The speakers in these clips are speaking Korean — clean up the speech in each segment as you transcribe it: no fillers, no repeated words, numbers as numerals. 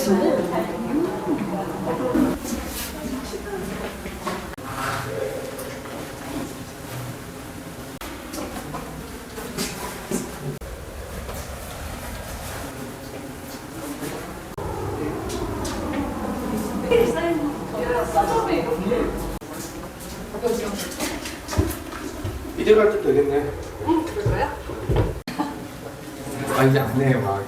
맛있어. 이대로 할 때 되겠네. 그럴까요? 아 이제 안 해요 막.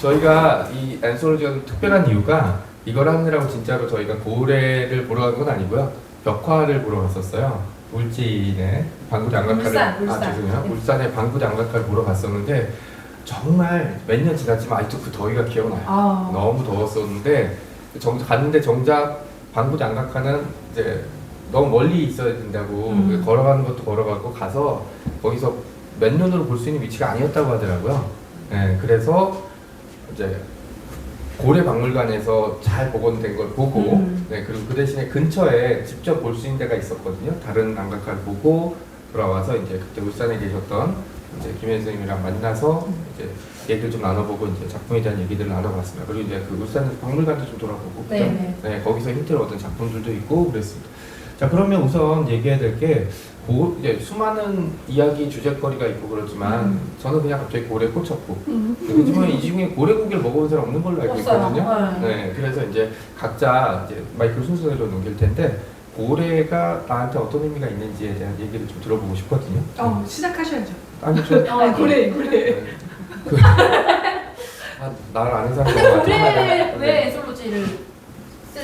저희가 이 앤솔로지가 특별한 이유가 이걸 하느라고 진짜로 저희가 고래를 보러 간 건 아니고요. 벽화를 보러 갔었어요. 울진에 방구장갑화를 울산. 죄송해요. 네. 울산에 방구장갑화를 보러 갔었는데 정말 몇 년 지났지만 아직도 그 더위가 기억나요. 너무 더웠었는데 갔는데 정작 방구장갑화는 이제 너무 멀리 있어야 된다고 걸어가는 것도 걸어가고 가서 거기서 맨눈으로 볼 수 있는 위치가 아니었다고 하더라고요. 네, 그래서 이제 고래박물관에서 잘 복원된 걸 보고 네, 그리고 그 대신에 근처에 직접 볼 수 있는 데가 있었거든요. 다른 안각화를 보고 돌아와서 이제 그때 울산에 계셨던 이제 김현 선생님이랑 만나서 이제 얘기를 좀 나눠보고 이제 작품에 대한 얘기들을 나눠봤습니다. 그리고 이제 그 울산에서 박물관도 좀 돌아보고 네, 거기서 힌트를 얻은 작품들도 있고 그랬습니다. 자, 그러면 우선 얘기해야 될 게 이제 수많은 이야기 주제거리가 있고 그렇지만 저는 그냥 갑자기 고래에 꽂혔고 그렇지만 이 중에 고래고기를 먹어본 사람 없는 걸로 알고 있거든요. 네, 그래서 이제 각자 이제 마이크를 순서대로 넘길 텐데 고래가 나한테 어떤 의미가 있는지에 대한 얘기를 좀 들어보고 싶거든요. 시작하셔야죠. 아니 저 고래. 나를 아는 사람이 너무 많아서 왜 앤솔로지를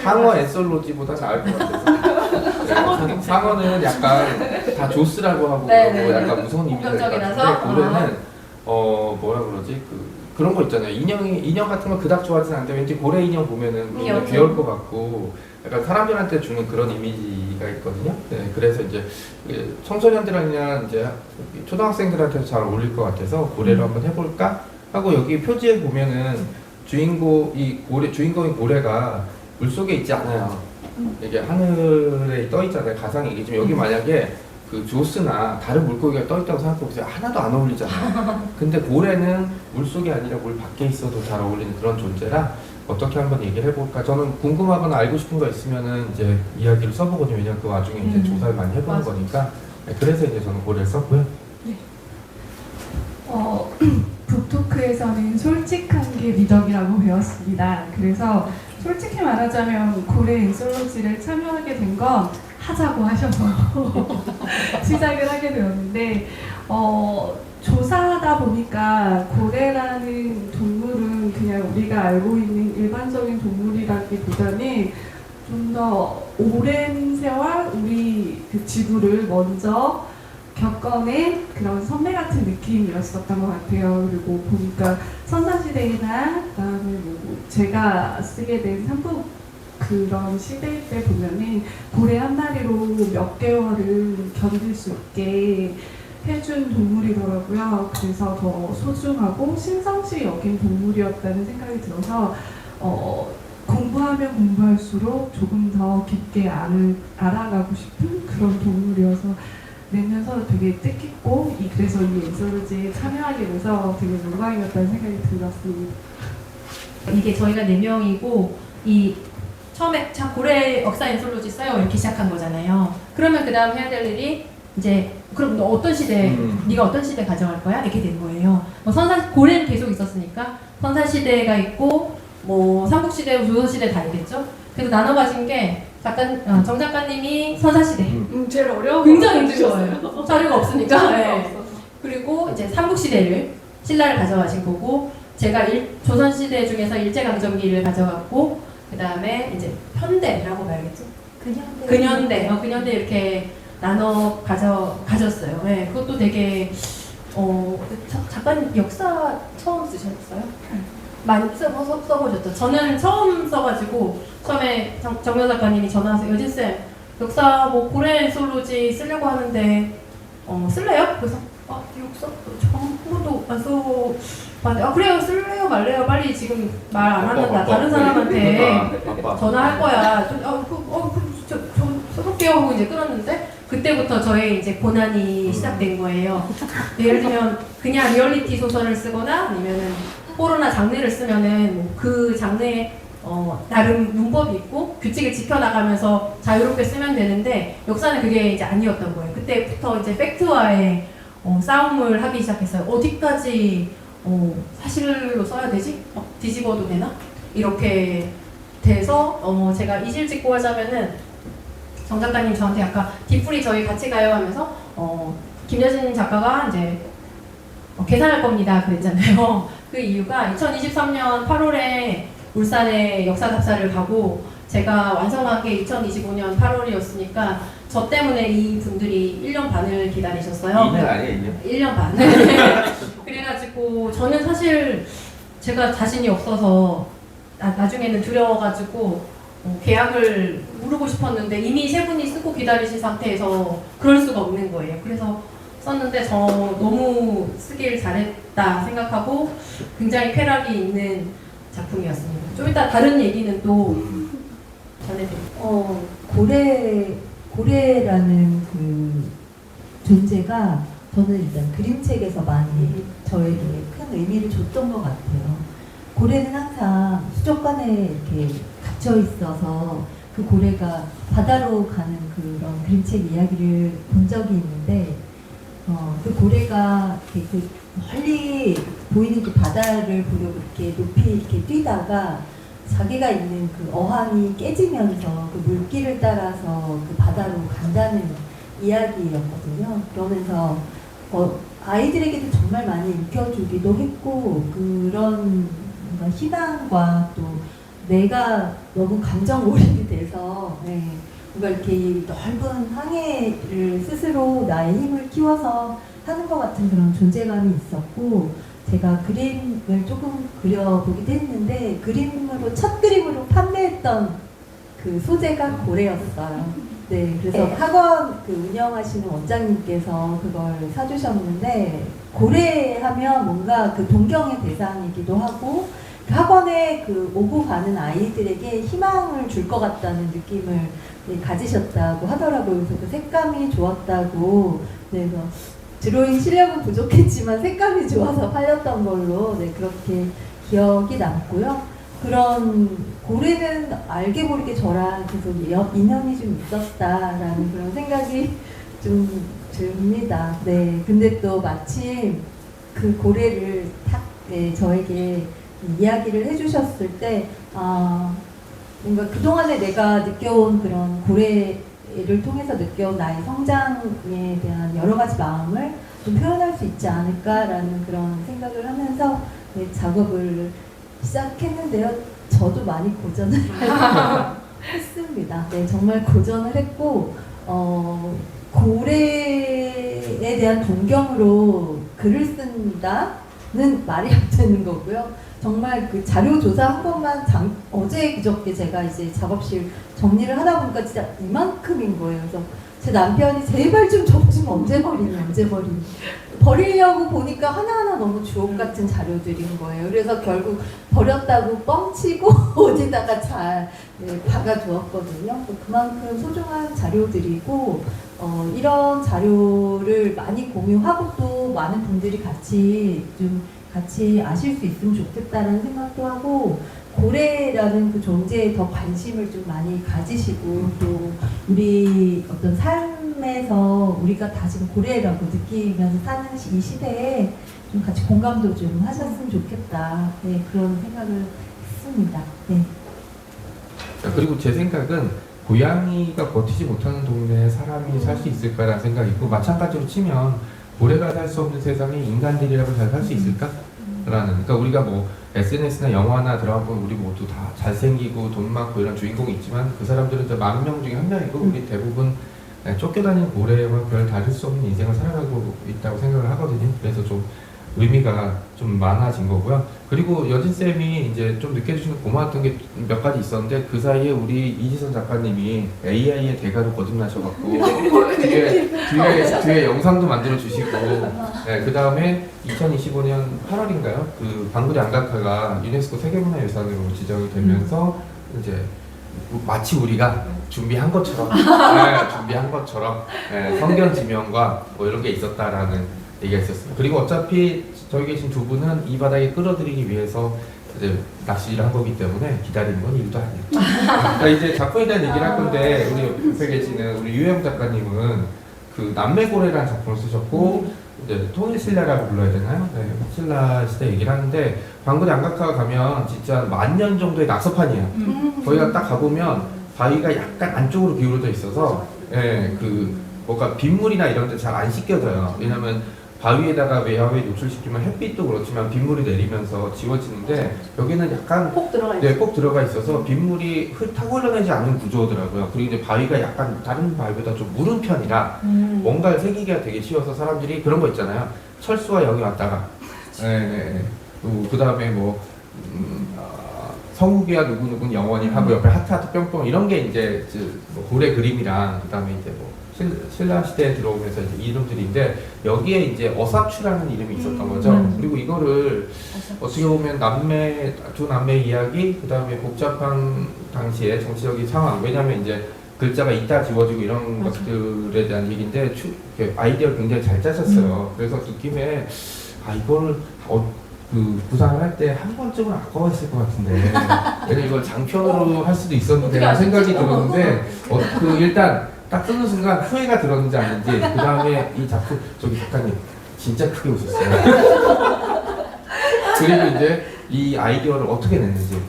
상어 앤솔로지보다 나을 것 같아서 네, 상어는 약간 다 조스라고 하고 네. 약간 무서운 이미지가 있을 것 같은데 고래는 뭐라 그러지 그런 거 있잖아요. 인형 같은 거 그닥 좋아하진 않는데 왠지 고래 인형 보면은 귀여울 것 같고 약간 사람들한테 주는 그런 이미지가 있거든요. 네, 그래서 이제 청소년들이나 이제 초등학생들한테도 잘 어울릴 것 같아서 고래로 한번 해볼까 하고 여기 표지에 보면은 주인공인 고래가 물 속에 있지 않아요. 이게 하늘에 떠 있잖아요. 가상의 얘기지만 여기 만약에 그 조스나 다른 물고기가 떠 있다고 생각해보세요. 하나도 안 어울리잖아요. 근데 고래는 물 속이 아니라 물 밖에 있어도 잘 어울리는 그런 존재라 어떻게 한번 얘기를 해볼까. 저는 궁금하거나 알고 싶은 거 있으면은 이제 이야기를 써보거든요. 왜냐면 그 와중에 이제 조사를 많이 해보는 거니까. 네, 그래서 이제 저는 고래를 썼고요. 네. 북토크에서는 솔직한 게 미덕이라고 배웠습니다. 그래서 솔직히 말하자면 고래 앤솔로지를 참여하게 된 건 하자고 하셔서 시작을 하게 되었는데 조사하다 보니까 고래라는 동물은 그냥 우리가 알고 있는 일반적인 동물이라기보다는 좀 더 오랜 세월 우리 그 지구를 먼저 겪어낸 그런 선배 같은 느낌이었었던 것 같아요. 그리고 보니까 선사시대나 그다음에 뭐 제가 쓰게 된 삼국 그런 시대 때 보면은 고래 한 마리로 몇 개월을 견딜 수 있게 해준 동물이더라고요. 그래서 더 소중하고 신성시 여긴 동물이었다는 생각이 들어서 공부하면 공부할수록 조금 더 깊게 알아가고 싶은 그런 동물이어서 내면서 되게 뜻깊고 그래서 이 앤솔로지에 참여하게 돼서 되게 영광이었다는 생각이 들었습니다. 이게 저희가 4명이고 이 처음에 고래 역사 앤솔로지 써요 이렇게 시작한 거잖아요. 그러면 그 다음 해야 될 일이 이제 그럼 너 어떤 시대 네가 어떤 시대 가져갈 거야? 이렇게 된 거예요. 고래는 계속 있었으니까 선사시대가 있고 뭐 삼국시대, 조선시대 다 있겠죠. 그래서 나눠 가진 게 정 작가님이 선사시대. 제일 어려운 굉장히 힘들어요. 자료가 없으니까. 네. 그리고 이제 삼국시대를 신라를 가져가신 거고 제가 조선시대 중에서 일제강점기를 가져갔고 그 다음에 이제 현대라고 봐야겠죠. 근현대 이렇게 나눠 가졌어요. 네, 그것도 되게 작가님 역사 처음 쓰셨어요? 많이 써보셨죠? 저는 처음 써가지고 처음에 정명 작가님이 전화와서 여진쌤 역사 뭐 고래 앤솔로지 쓰려고 하는데 쓸래요? 그래서 역사 한 번도 안 써봤는데 그래요 쓸래요 말래요 빨리 지금 말 안 하면 나 다른 사람한테 전화할 거야 저 써볼게요 하고 이제 끊었는데 그때부터 저의 이제 고난이 시작된 거예요. 예를 들면 그냥 리얼리티 소설을 쓰거나 아니면은 호러나 장르를 쓰면은 뭐그 장르에 나름 문법이 있고 규칙을 지켜나가면서 자유롭게 쓰면 되는데 역사는 그게 이제 아니었던 거예요. 그때부터 이제 팩트와의 싸움을 하기 시작했어요. 어디까지 사실로 써야 되지? 뒤집어도 되나? 이렇게 돼서 제가 이실 찍고 하자면은 정 작가님 저한테 아까 뒷풀이 저희 같이 가요 하면서 김여진 작가가 이제 계산할 겁니다 그랬잖아요. 그 이유가 2023년 8월에 울산에 역사답사를 가고 제가 완성한 게 2025년 8월이었으니까 저 때문에 이 분들이 1년 반을 기다리셨어요. 2년 아니에요? 1년 반. 그래가지고 저는 사실 제가 자신이 없어서 나중에는 두려워가지고 계약을 물고 싶었는데 이미 세 분이 쓰고 기다리신 상태에서 그럴 수가 없는 거예요. 그래서 썼는데 저 너무 쓰길 잘했다 생각하고 굉장히 쾌락이 있는 작품이었습니다. 좀 이따 다른 얘기는 또 전해드릴게요. 고래라는 그 존재가 저는 일단 그림책에서 많이 저에게 큰 의미를 줬던 것 같아요. 고래는 항상 수족관에 이렇게 갇혀 있어서 그 고래가 바다로 가는 그런 그림책 이야기를 본 적이 있는데 그 고래가 이렇게 그 멀리 보이는 그 바다를 보려고 이렇게 높이 이렇게 뛰다가 자기가 있는 그 어항이 깨지면서 그 물길을 따라서 그 바다로 간다는 이야기였거든요. 그러면서 아이들에게도 정말 많이 읽혀주기도 했고 그런 뭔가 희망과 또 내가 너무 감정몰입이 돼서 뭔가 이렇게 넓은 항해를 스스로 나의 힘을 키워서 하는 것 같은 그런 존재감이 있었고 제가 그림을 조금 그려보기도 했는데 첫 그림으로 판매했던 그 소재가 고래였어요. 네, 그래서 학원 운영하시는 원장님께서 그걸 사주셨는데 고래하면 뭔가 그 동경의 대상이기도 하고 그 학원에 오고 가는 아이들에게 희망을 줄 것 같다는 느낌을 가지셨다고 하더라고요. 그래서 그 색감이 좋았다고. 네, 그래서 드로잉 실력은 부족했지만 색감이 좋아서 팔렸던 걸로 그렇게 기억이 남고요. 그런 고래는 알게 모르게 저랑 계속 인연이 좀 있었다라는 그런 생각이 좀 듭니다. 네, 근데 또 마침 그 고래를 저에게 이야기를 해주셨을 때 뭔가 그동안에 내가 느껴온 그런 고래를 통해서 느껴온 나의 성장에 대한 여러 가지 마음을 좀 표현할 수 있지 않을까라는 그런 생각을 하면서 작업을 시작했는데요. 저도 많이 고전을 했습니다. 네, 정말 고전을 했고 고래에 대한 동경으로 글을 쓴다는 말이 안 되는 거고요. 정말 그 자료 조사한 것만 어제 그저께 제가 이제 작업실 정리를 하다 보니까 진짜 이만큼인 거예요. 그래서 제 남편이 제발 좀 저거 좀 언제 버리니 버리려고 보니까 하나하나 너무 주옥 같은 자료들인 거예요. 그래서 결국 버렸다고 뻥치고 어디다가 잘 박아두었거든요. 그만큼 소중한 자료들이고 이런 자료를 많이 공유하고 또 많은 분들이 같이 아실 수 있으면 좋겠다는 생각도 하고 고래라는 그 존재에 더 관심을 좀 많이 가지시고 또 우리 어떤 삶에서 우리가 다 지금 고래라고 느끼면서 사는 이 시대에 좀 같이 공감도 좀 하셨으면 좋겠다. 네, 그런 생각을 했습니다. 네. 자, 그리고 제 생각은 고양이가 버티지 못하는 동네에 사람이 살 수 있을까라는 생각이 있고 마찬가지로 치면 고래가 살 수 없는 세상에 인간들이라고 잘 살 수 있을까? 그러니까 우리가 뭐 SNS나 영화나 드라마 보면 우리 모두 다 잘생기고 돈 많고 이런 주인공이 있지만 그 사람들은 10,000명 중에 한 명이고 우리 대부분 쫓겨다니는 고래와 별 다를 수 없는 인생을 살아가고 있다고 생각을 하거든요. 그래서 좀 의미가 좀 많아진 거고요. 그리고 여진쌤이 이제 좀 느껴주시는 고마웠던 게 몇 가지 있었는데 그 사이에 우리 이지선 작가님이 AI의 대가로 거듭나셔갖고 뒤에 영상도 만들어 주시고 그 다음에 2025년 8월인가요? 그 방구리 안각화가 유네스코 세계문화유산으로 지정이 되면서 이제 마치 우리가 준비한 것처럼 준비한 것처럼 성견 지명과 뭐 이런 게 있었다라는 얘기가 있었습니다. 그리고 어차피 저기 계신 두 분은 이 바닥에 끌어들이기 위해서 이제 낚시를 한 거기 때문에 기다리는 건 일도 아니에요. 그러니까 이제 작품에 대한 얘기를 할 건데 우리 옆에 계시는 우리 유영 작가님은 그 남매고래라는 작품을 쓰셨고 이제 통일신라라고 불러야 되나요? 네, 신라 시대 얘기를 하는데 방구대 안각화가 가면 진짜 10,000년 정도의 낙서판이에요. 거기가 딱 가보면 바위가 약간 안쪽으로 기울어져 있어서 그 뭔가 빗물이나 이런 데 잘 안 씻겨져요. 왜냐면 바위에다가 외야에 노출시키면 햇빛도 그렇지만 빗물이 내리면서 지워지는데 여기는 약간 꼭 들어가 있어요. 네, 꼭 들어가 있어서 빗물이 타고 흘러내지 않는 구조더라고요. 그리고 이제 바위가 약간 다른 바위보다 좀 무른 편이라 뭔가를 새기기가 되게 쉬워서 사람들이 그런 거 있잖아요. 철수가 여기 왔다가 그 다음에 뭐 성욱이야 누구누구는 영원히 하고 옆에 하트 뿅뿅 이런 게 이제 뭐 고래 그림이랑 그 다음에 이제 뭐 신라 시대에 들어오면서 이제 이름들인데 여기에 이제 어사추라는 이름이 있었던 거죠. 그리고 이거를 어떻게 보면 두 남매 이야기, 그 다음에 복잡한 당시의 정치적인 상황. 왜냐하면 이제 글자가 있다 지워지고 이런 것들에 대한 얘기인데 아이디어를 굉장히 잘 짜셨어요. 그래서 느낌에 이거를 그 구상을 할 때 한 번쯤은 아까웠을 것 같은데 왜냐면 이걸 장편으로 할 수도 있었는데 라는 생각이 들었는데 그 일단 딱 쓰는 순간 후회가 들었는지 아닌지 그 다음에 이 작품 저기 작가님 진짜 크게 웃었어요. 그리고 이제 이 아이디어를 어떻게 냈는지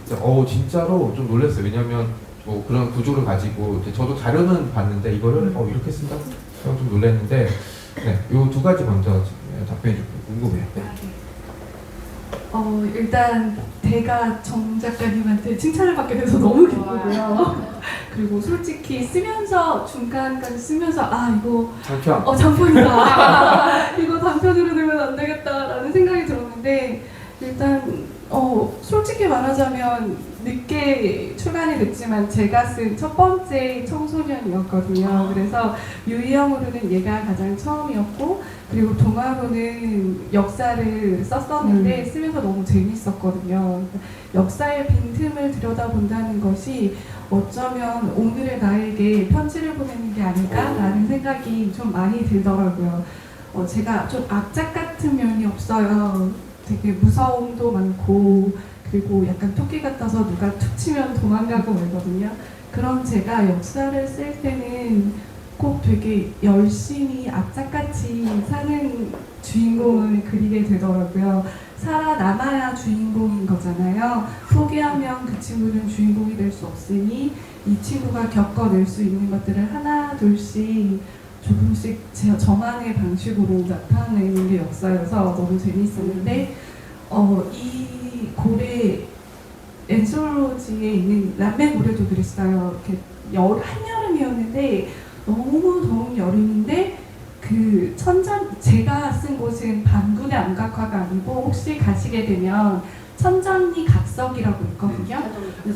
진짜로 좀 놀랐어요. 왜냐면 뭐 그런 구조를 가지고 저도 자료는 봤는데 이거를 이렇게 쓴다고 좀 놀랐는데 요 두 가지 먼저 답변해 줄게요. 궁금해요. 네. 일단 제가 정 작가님한테 칭찬을 받게 돼서 너무 기쁘고요. 그리고 솔직히 쓰면서 중간까지 쓰면서 이거 장편. 장편이다. 이거 단편으로 내면 안 되겠다라는 생각이 들었는데 일단 솔직히 말하자면 늦게 출간이 됐지만 제가 쓴 첫 번째 청소년이었거든요. 그래서 유희영으로는 얘가 가장 처음이었고 그리고 동화로는 역사를 썼었는데 쓰면서 너무 재밌었거든요. 역사의 빈틈을 들여다본다는 것이 어쩌면 오늘의 나에게 편지를 보내는 게 아닐까라는 생각이 좀 많이 들더라고요. 제가 좀 악작 같은 면이 없어요. 되게 무서움도 많고 그리고 약간 토끼 같아서 누가 툭 치면 도망가고 말거든요. 그런 제가 역사를 쓸 때는 꼭 되게 열심히 악착같이 사는 주인공을 그리게 되더라고요. 살아남아야 주인공인 거잖아요. 포기하면 그 친구는 주인공이 될 수 없으니 이 친구가 겪어낼 수 있는 것들을 하나 둘씩 조금씩 저만의 방식으로 나타내는 게 역사여서 너무 재밌었는데 이 고래 엔솔로지에 있는 남매고래도 그랬어요. 이렇게 한여름이었는데 너무 더운 여름인데 그 제가 쓴 곳은 반군의 암각화가 아니고 혹시 가시게 되면 천전리 각석이라고 있거든요.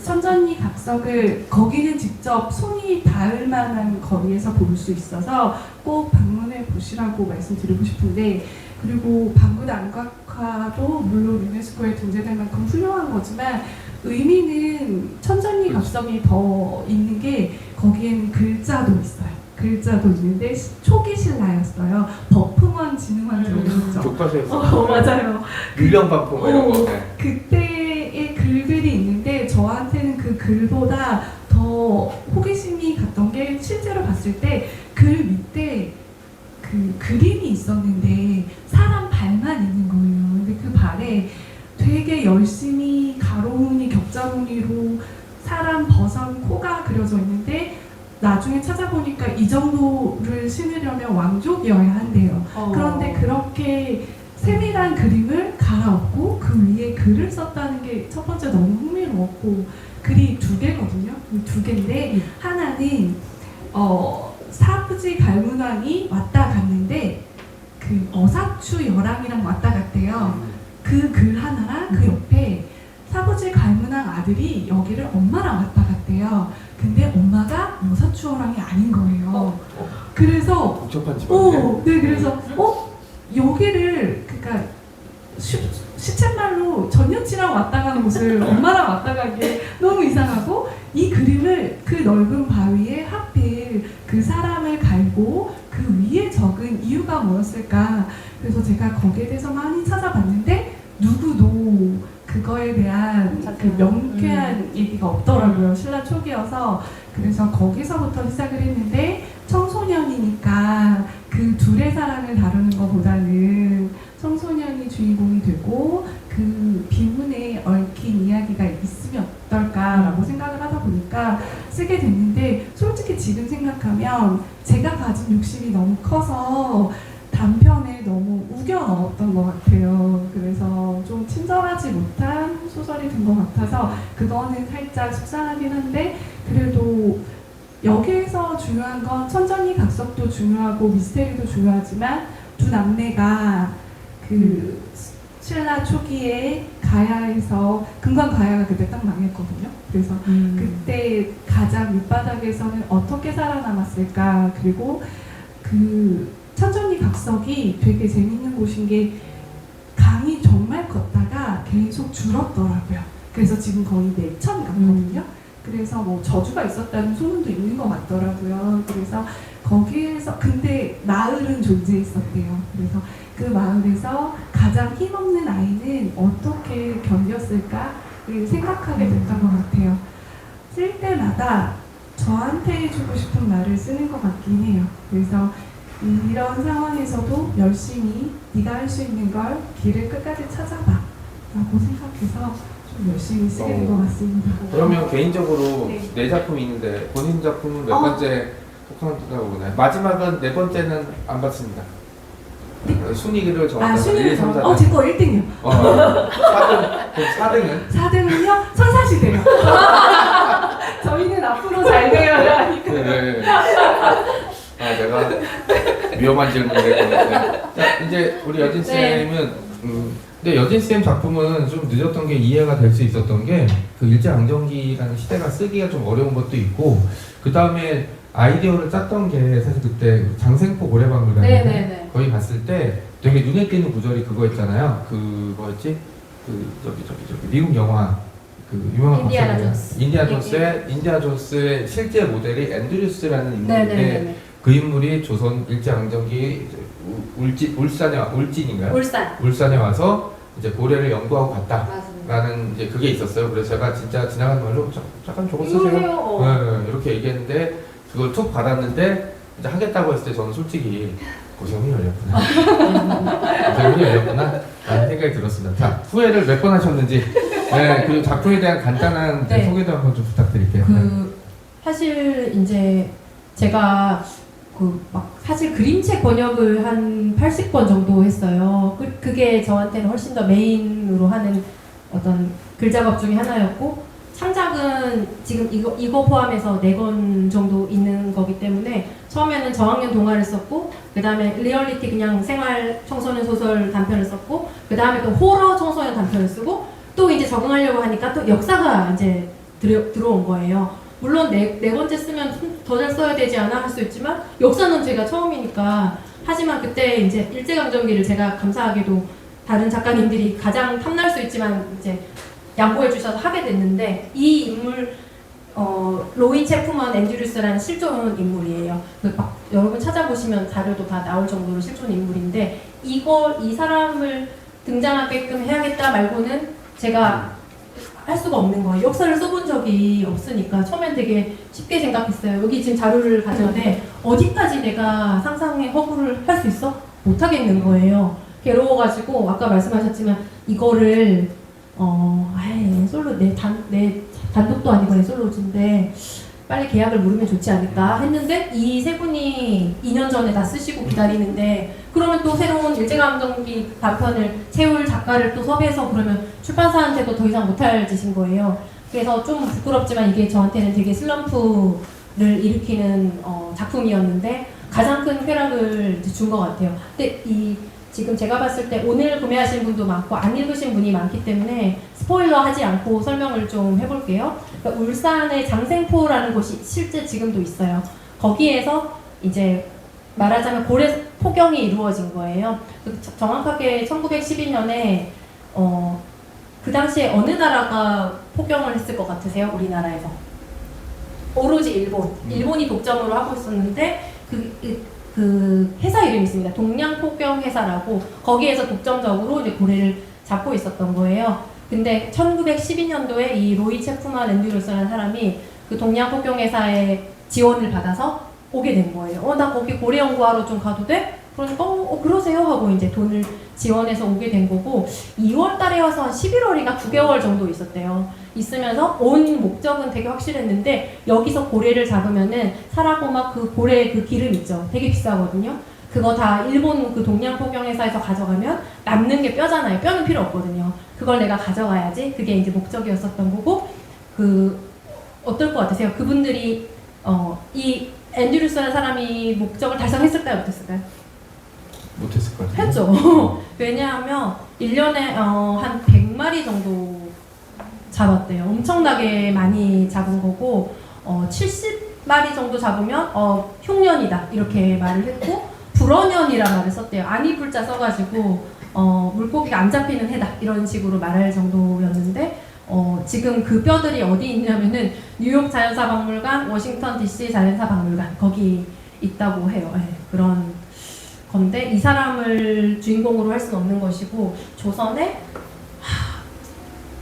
천전리 각석을 거기는 직접 손이 닿을 만한 거리에서 볼 수 있어서 꼭 방문해 보시라고 말씀드리고 싶은데 그리고 반군의 암각화도 물론 유네스코에 등재될 만큼 훌륭한 거지만 의미는 천전리 각석이 더 있는 게 거기에는 글자도 있어요. 글자도 있는데 초기 신라였어요. 버풍원 진흥원 들어보셨죠? 교과서에서 맞아요. 율령반품 이런 거. 그때의 글들이 있는데 저한테는 그 글보다 더 호기심이 갔던 게 실제로 봤을 때 글 밑에 그 그림이 있었는데 사람 발만 있는 거예요. 근데 그 발에 되게 열심히 가로무늬 격자무늬로 사람 버선 코가 그려져 있는데 나중에 찾아보니까 이 정도를 신으려면 왕족이어야 한대요. 그런데 그렇게 세밀한 그림을 갈아엎고 그 위에 글을 썼다는 게 첫 번째 너무 흥미로웠고 글이 두 개거든요. 두 개인데 하나는 사부지 갈문왕이 왔다 갔는데 그 어사추 여랑이랑 왔다 갔대요. 그 글 하나랑 그 옆에 사부지 갈문왕 아들이 여기를 엄마랑 왔다 갔대요. 근데 엄마가 어사추어랑이 아닌 거예요. 그래서 복잡한 집안이네. 네, 그래서 여기를 그러니까 시쳇말로 그리고 전 여친이랑 왔다 가는 곳을 엄마랑 왔다 가기에 너무 이상하고 이 그림을 그 넓은 바위에 하필 그 사람을 갈고 그 위에 적은 이유가 뭐였을까. 그래서 제가 거기에 대해서 많이 찾아봤는데 누구도 그거에 대한 그 명쾌한 얘기가 없더라고요. 신라 초기여서. 그래서 거기서부터 시작을 했는데 청소년이니까 그 둘의 사랑을 다루는 것보다는 청소년이 주인공이 되고 그 비문에 얽힌 이야기가 있으면 어떨까라고 생각을 하다 보니까 쓰게 됐는데 솔직히 지금 생각하면 제가 가진 욕심이 너무 커서 단편에 너무 우겨 넣었던 것 같아요. 그래서 좀 친절하지 못한 소설이 된 것 같아서 그거는 살짝 속상하긴 한데 그래도 여기에서 중요한 건 천전이 각석도 중요하고 미스테리도 중요하지만 두 남매가 그 신라 초기에 가야에서 금관 가야가 그때 딱 망했거든요. 그래서 그때 가장 밑바닥에서는 어떻게 살아남았을까. 그리고 그 천전이 각석이 되게 재밌는 곳인 게 강이 정말 걷다가 계속 줄었더라고요. 그래서 지금 거의 내천 같거든요. 그래서 뭐 저주가 있었다는 소문도 있는 것 같더라고요. 그래서 거기에서 근데 마을은 존재했었대요. 그래서 그 마을에서 가장 힘없는 아이는 어떻게 견뎠을까를 생각하게 됐던 것 같아요. 쓸 때마다 저한테 해주고 싶은 말을 쓰는 것 같긴 해요. 그래서 이런 상황에서도 열심히 네가 할 수 있는 걸 길을 끝까지 찾아봐 라고 생각해서 좀 열심히 쓰게 된 것 같습니다. 그러면 개인적으로 네. 네 작품이 있는데 본인 작품은 몇 번째 속한다고 보나요? 마지막은 네 번째는 안 봤습니다. 순위를 정한다. 1, 2, 3, 4. 제 거 1등이요. 4등은? 4등은요? 선사시대요. 저희는 앞으로 잘 되어야 하니까. 네. 아, 내가 위험한 질문을 했거든요. 자, 이제 우리 여진쌤은, 근데 여진쌤 작품은 좀 늦었던 게 이해가 될 수 있었던 게, 그 일제강점기라는 시대가 쓰기가 좀 어려운 것도 있고, 그 다음에 아이디어를 짰던 게 사실 그때 장생포 고래박물관인데, 거기 갔을 때 되게 눈에 띄는 구절이 그거였잖아요. 그, 뭐였지? 그, 저기, 미국 영화. 그 유명한 인디아나 존스. 인디아나 존스의 실제 모델이 앤드류스라는 인물인데 그 인물이 조선 일제강점기 울진인가요? 울산에 와서 이제 고래를 연구하고 갔다라는 이제 그게 있었어요. 그래서 제가 진짜 지나가는 말로 잠깐 저거 쓰세요. 네, 이렇게 얘기했는데 그걸 툭 받았는데 이제 하겠다고 했을 때 저는 솔직히 고생이 열렸구나. 고생이 열렸구나 라는 생각이 들었습니다. 자, 후회를 몇 번 하셨는지 네, 그리고 작품에 대한 간단한 소개도 한번 좀 부탁드릴게요. 사실 이제 제가 사실 그림책 번역을 한 80권 정도 했어요. 그게 저한테는 훨씬 더 메인으로 하는 어떤 글 작업 중에 하나였고, 창작은 지금 이거 포함해서 4권 정도 있는 거기 때문에 처음에는 저학년 동화를 썼고, 그 다음에 리얼리티 그냥 생활 청소년 소설 단편을 썼고, 그 다음에 또 호러 청소년 단편을 쓰고, 또 이제 적응하려고 하니까 또 역사가 이제 들어온 거예요. 물론 네 번째 쓰면 더 잘 써야 되지 않아 할 수 있지만 역사는 제가 처음이니까. 하지만 그때 이제 일제강점기를 제가 감사하게도 다른 작가님들이 가장 탐날 수 있지만 이제 양보해 주셔서 하게 됐는데, 이 인물 로인 체프먼 앤드류스라는 실존 인물이에요. 여러분 찾아보시면 자료도 다 나올 정도로 실존 인물인데, 이 사람을 등장하게끔 해야겠다 말고는 제가 할 수가 없는 거예요. 역사를 써본 적이 없으니까 처음엔 되게 쉽게 생각했어요. 여기 지금 자료를 가져왔는데 어디까지 내가 상상의 허구를 할 수 있어? 못하겠는 거예요. 괴로워가지고 아까 말씀하셨지만 이거를 솔로 내 단독도 아니고 내 솔로인데 빨리 계약을 물으면 좋지 않을까 했는데, 이 세 분이 2년 전에 다 쓰시고 기다리는데, 그러면 또 새로운 일제강점기 단편을 채울 작가를 또 섭외해서 그러면 출판사한테도 더 이상 못할 짓인 거예요. 그래서 좀 부끄럽지만 이게 저한테는 되게 슬럼프를 일으키는 작품이었는데 가장 큰 쾌락을 준 것 같아요. 근데 지금 제가 봤을 때 오늘 구매하신 분도 많고 안 읽으신 분이 많기 때문에 스포일러 하지 않고 설명을 좀 해볼게요. 그러니까 울산의 장생포라는 곳이 실제 지금도 있어요. 거기에서 이제 말하자면 고래 포경이 이루어진 거예요. 정확하게 1912년에 그 당시에 어느 나라가 폭영을 했을 것 같으세요? 우리나라에서? 오로지 일본. 일본이 독점으로 하고 있었는데 그 회사 이름이 있습니다. 동양폭영회사라고 거기에서 독점적으로 이제 고래를 잡고 있었던 거예요. 근데 1912년도에 이 로이 체프만 앤드루스라는 사람이 그 동양폭영회사의 지원을 받아서 오게 된 거예요. 나 거기 고래 연구하러 좀 가도 돼? 그러니까 그러세요 하고 이제 돈을 지원해서 오게 된 거고 2월 달에 와서 한 11월인가 9개월 정도 있었대요. 있으면서 온 목적은 되게 확실했는데 여기서 고래를 잡으면은 사라고막 그 고래 그 기름 있죠. 되게 비싸거든요. 그거 다 일본 그 동양폭영회사에서 가져가면 남는 게 뼈잖아요. 뼈는 필요 없거든요. 그걸 내가 가져가야지. 그게 이제 목적이었었던 거고 어떨 것 같으세요? 그분들이 이 앤드루스라는 사람이 목적을 달성했을까요? 못했을까요? 못했을 것 같아요. 했죠. 왜냐하면 1년에 한 100마리 정도 잡았대요. 엄청나게 많이 잡은 거고 70마리 정도 잡으면 흉년이다 이렇게 말을 했고 불어년이라 말을 썼대요. 안이불자 써가지고 물고기가 안 잡히는 해다 이런 식으로 말할 정도였는데 지금 그 뼈들이 어디 있냐면은 뉴욕 자연사박물관, 워싱턴 DC 자연사박물관 거기 있다고 해요. 네, 그런 건데 이 사람을 주인공으로 할 수는 없는 것이고 조선에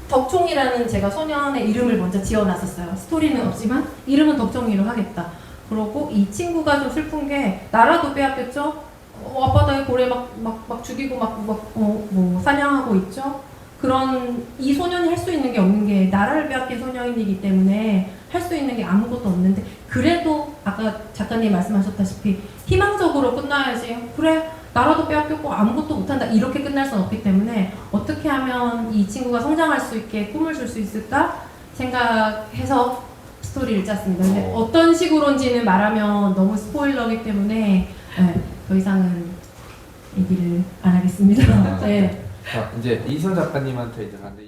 덕총이라는 제가 소년의 이름을 먼저 지어놨었어요. 스토리는 없지만 이름은 덕총이로 하겠다. 그러고 이 친구가 좀 슬픈 게 나라도 빼앗겼죠. 앞바다에 고래 막 죽이고 뭐 사냥하고 있죠. 그런 이 소년이 할 수 있는 게 없는 게 나라를 빼앗긴 소년이기 때문에 할 수 있는 게 아무것도 없는데 그래도 아까 작가님 말씀하셨다시피 희망적으로 끝나야지. 그래 나라도 빼앗겼고 아무것도 못한다 이렇게 끝날 수는 없기 때문에 어떻게 하면 이 친구가 성장할 수 있게 꿈을 줄 수 있을까 생각해서 스토리를 짰습니다. 근데 어떤 식으로인지는 말하면 너무 스포일러이기 때문에 더 이상은 얘기를 안 하겠습니다. 네. 자, 이제 이선 작가님한테 이제 가는데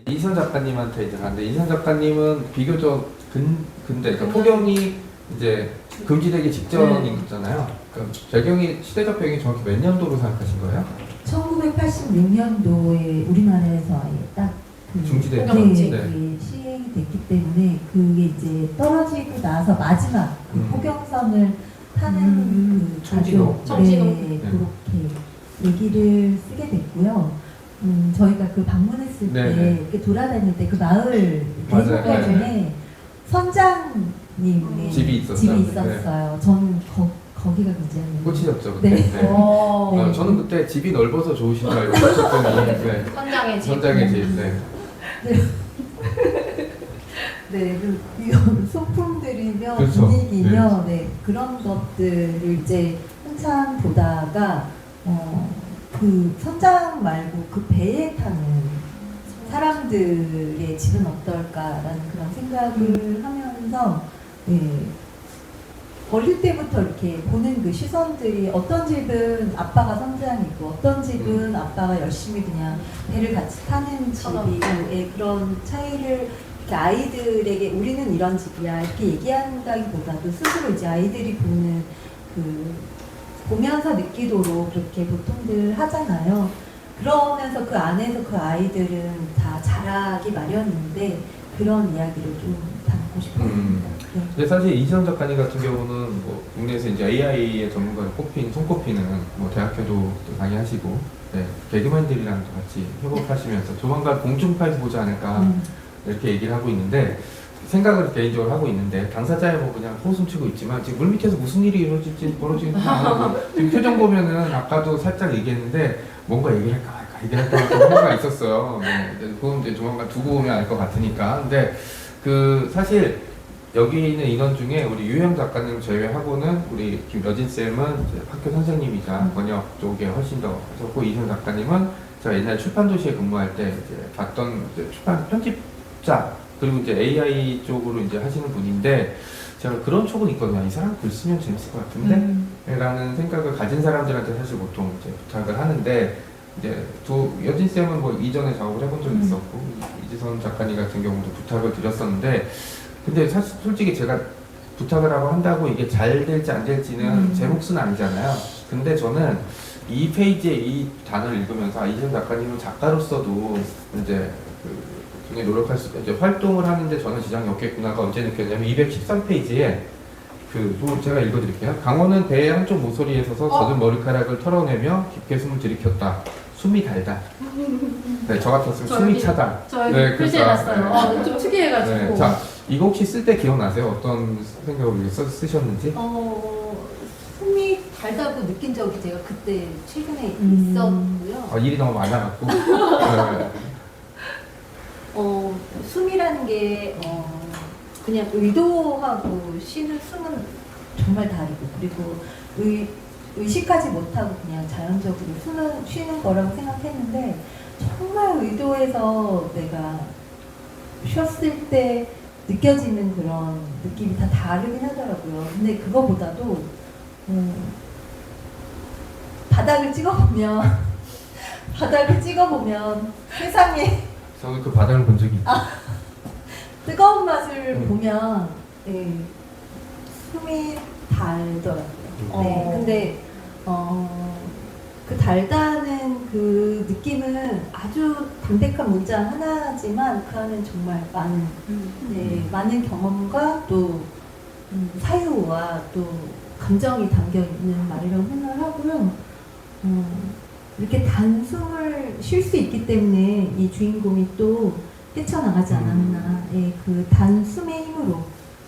이선 작가님은 비교적 근대, 그러니까 폭영이 이제 금지되기 직전인 거잖아요. 그러니까 배경이 시대적 배경이 정확히 몇 년도로 생각하신 거예요? 1986년도에 우리나라에서 아예 딱그 중지됐죠. 네, 네. 그게 시행이 됐기 때문에 그게 이제 떨어지고 나서 마지막 그 폭영선을 타는 그 청진호. 청진호. 네, 그렇게 얘기를 쓰게 됐고요. 저희가 그 방문했을 때 네네. 이렇게 돌아다닐 때 그 마을 맞아요. 해변가 중에 선장님의 집이 있었죠. 있었어요. 저는 거기가 굉장히 꽂히셨죠 그때. 네. 네. 저는 그때 집이 넓어서 좋으신 줄 알고 있었더니 네. 선장의 집. 선장의 집. 네. 네, 이런 소품들이며 그렇죠. 분위기며 네, 그런 것들을 이제 한참 보다가 그 선장 말고 그 배에 타는 사람들의 집은 어떨까라는 그런 생각을 하면서 네, 어릴 때부터 이렇게 보는 그 시선들이 어떤 집은 아빠가 선장이고 어떤 집은 아빠가 열심히 그냥 배를 같이 타는 집이고 예, 그런 차이를 이렇게 아이들에게 우리는 이런 집이야 이렇게 얘기한다기보다도 스스로 이제 아이들이 보는 보면서 느끼도록 그렇게 보통들 하잖아요. 그러면서 그 안에서 그 아이들은 다 자라기 마련인데 그런 이야기를 좀 담고 싶었습니다. 네. 근데 사실 이지선 작가님 같은 경우는 뭐 국내에서 이제 AI의 전문가로 손꼽히는 뭐 대학교도 또 강의하시고 네, 개그맨들이랑 또 같이 협업하시면서 조만간 공중파에서 보지 않을까 이렇게 얘기를 하고 있는데 생각을 개인적으로 하고 있는데 당사자의 뭐 그냥 호흡 치고 있지만 지금 물밑에서 무슨 일이 이루어질지 벌어지지 않고 지금 표정 보면은 아까도 살짝 얘기했는데 뭔가 얘기를 할까 말까 얘기할까 말까 생각이 있었어요. 네, 그건 이제 조만간 두고 보면 알 것 같으니까. 근데 그 사실 여기 있는 인원 중에 우리 유영 작가님 제외하고는 우리 김여진 쌤은 이제 학교 선생님이자 번역 쪽에 훨씬 더 하셨고 이선 작가님은 제가 옛날 출판도시에 근무할 때 이제 봤던 이제 출판 편집자 그리고 이제 AI 쪽으로 이제 하시는 분인데 제가 그런 촉은 있거든요. 이 사람 글 쓰면 재밌을 것 같은데? 라는 생각을 가진 사람들한테 사실 보통 이제 부탁을 하는데 이제 여진 쌤은 뭐 이전에 작업을 해본 적이 있었고 이지선 작가님 같은 경우도 부탁을 드렸었는데 근데 사실 솔직히 제가 부탁을 하고 한다고 이게 잘 될지 안 될지는 제 몫은 아니잖아요. 근데 저는 이 페이지에 이 단어를 읽으면서 이지선 작가님은 작가로서도 이제 나중에 노력할 수 이제 활동을 하는데 저는 지장이 없겠구나가 언제 느꼈냐면 213페이지에 제가 읽어드릴게요. 강원은 배의 한쪽 모서리에 서서 젖은 머리카락을 털어내며 깊게 숨을 들이켰다. 숨이 달다. 네, 저 같았으면 숨이 차다. 저 여기 네, 표시해놨어요. 좀 특이해가지고. 네, 자, 이거 혹시 쓸 때 기억나세요? 어떤 생각으로 쓰셨는지? 숨이 달다고 느낀 적이 제가 그때 최근에 있었고요. 일이 너무 많아갖고. 네. 숨이라는 게 그냥 의도하고 쉬는 숨은 정말 다르고, 그리고 의식하지 못하고 그냥 자연적으로 쉬는 거라고 생각했는데, 정말 의도해서 내가 쉬었을 때 느껴지는 그런 느낌이 다 다르긴 하더라고요. 근데 그거보다도 바닥을 찍어보면 세상에 저는 그 바닥을 본 적이 있어요. 뜨거운 맛을 보면 숨이 달더라고요. 네, 근데 그 달다는 그 느낌은 아주 담백한 문자 하나지만 그 안에 정말 많은 경험과 또 사유와 또 감정이 담겨 있는 말이라고 생각을 하고요. 이렇게 단숨을 쉴 수 있기 때문에 이 주인공이 또 뛰쳐나가지 않았나. 그 단숨의 힘으로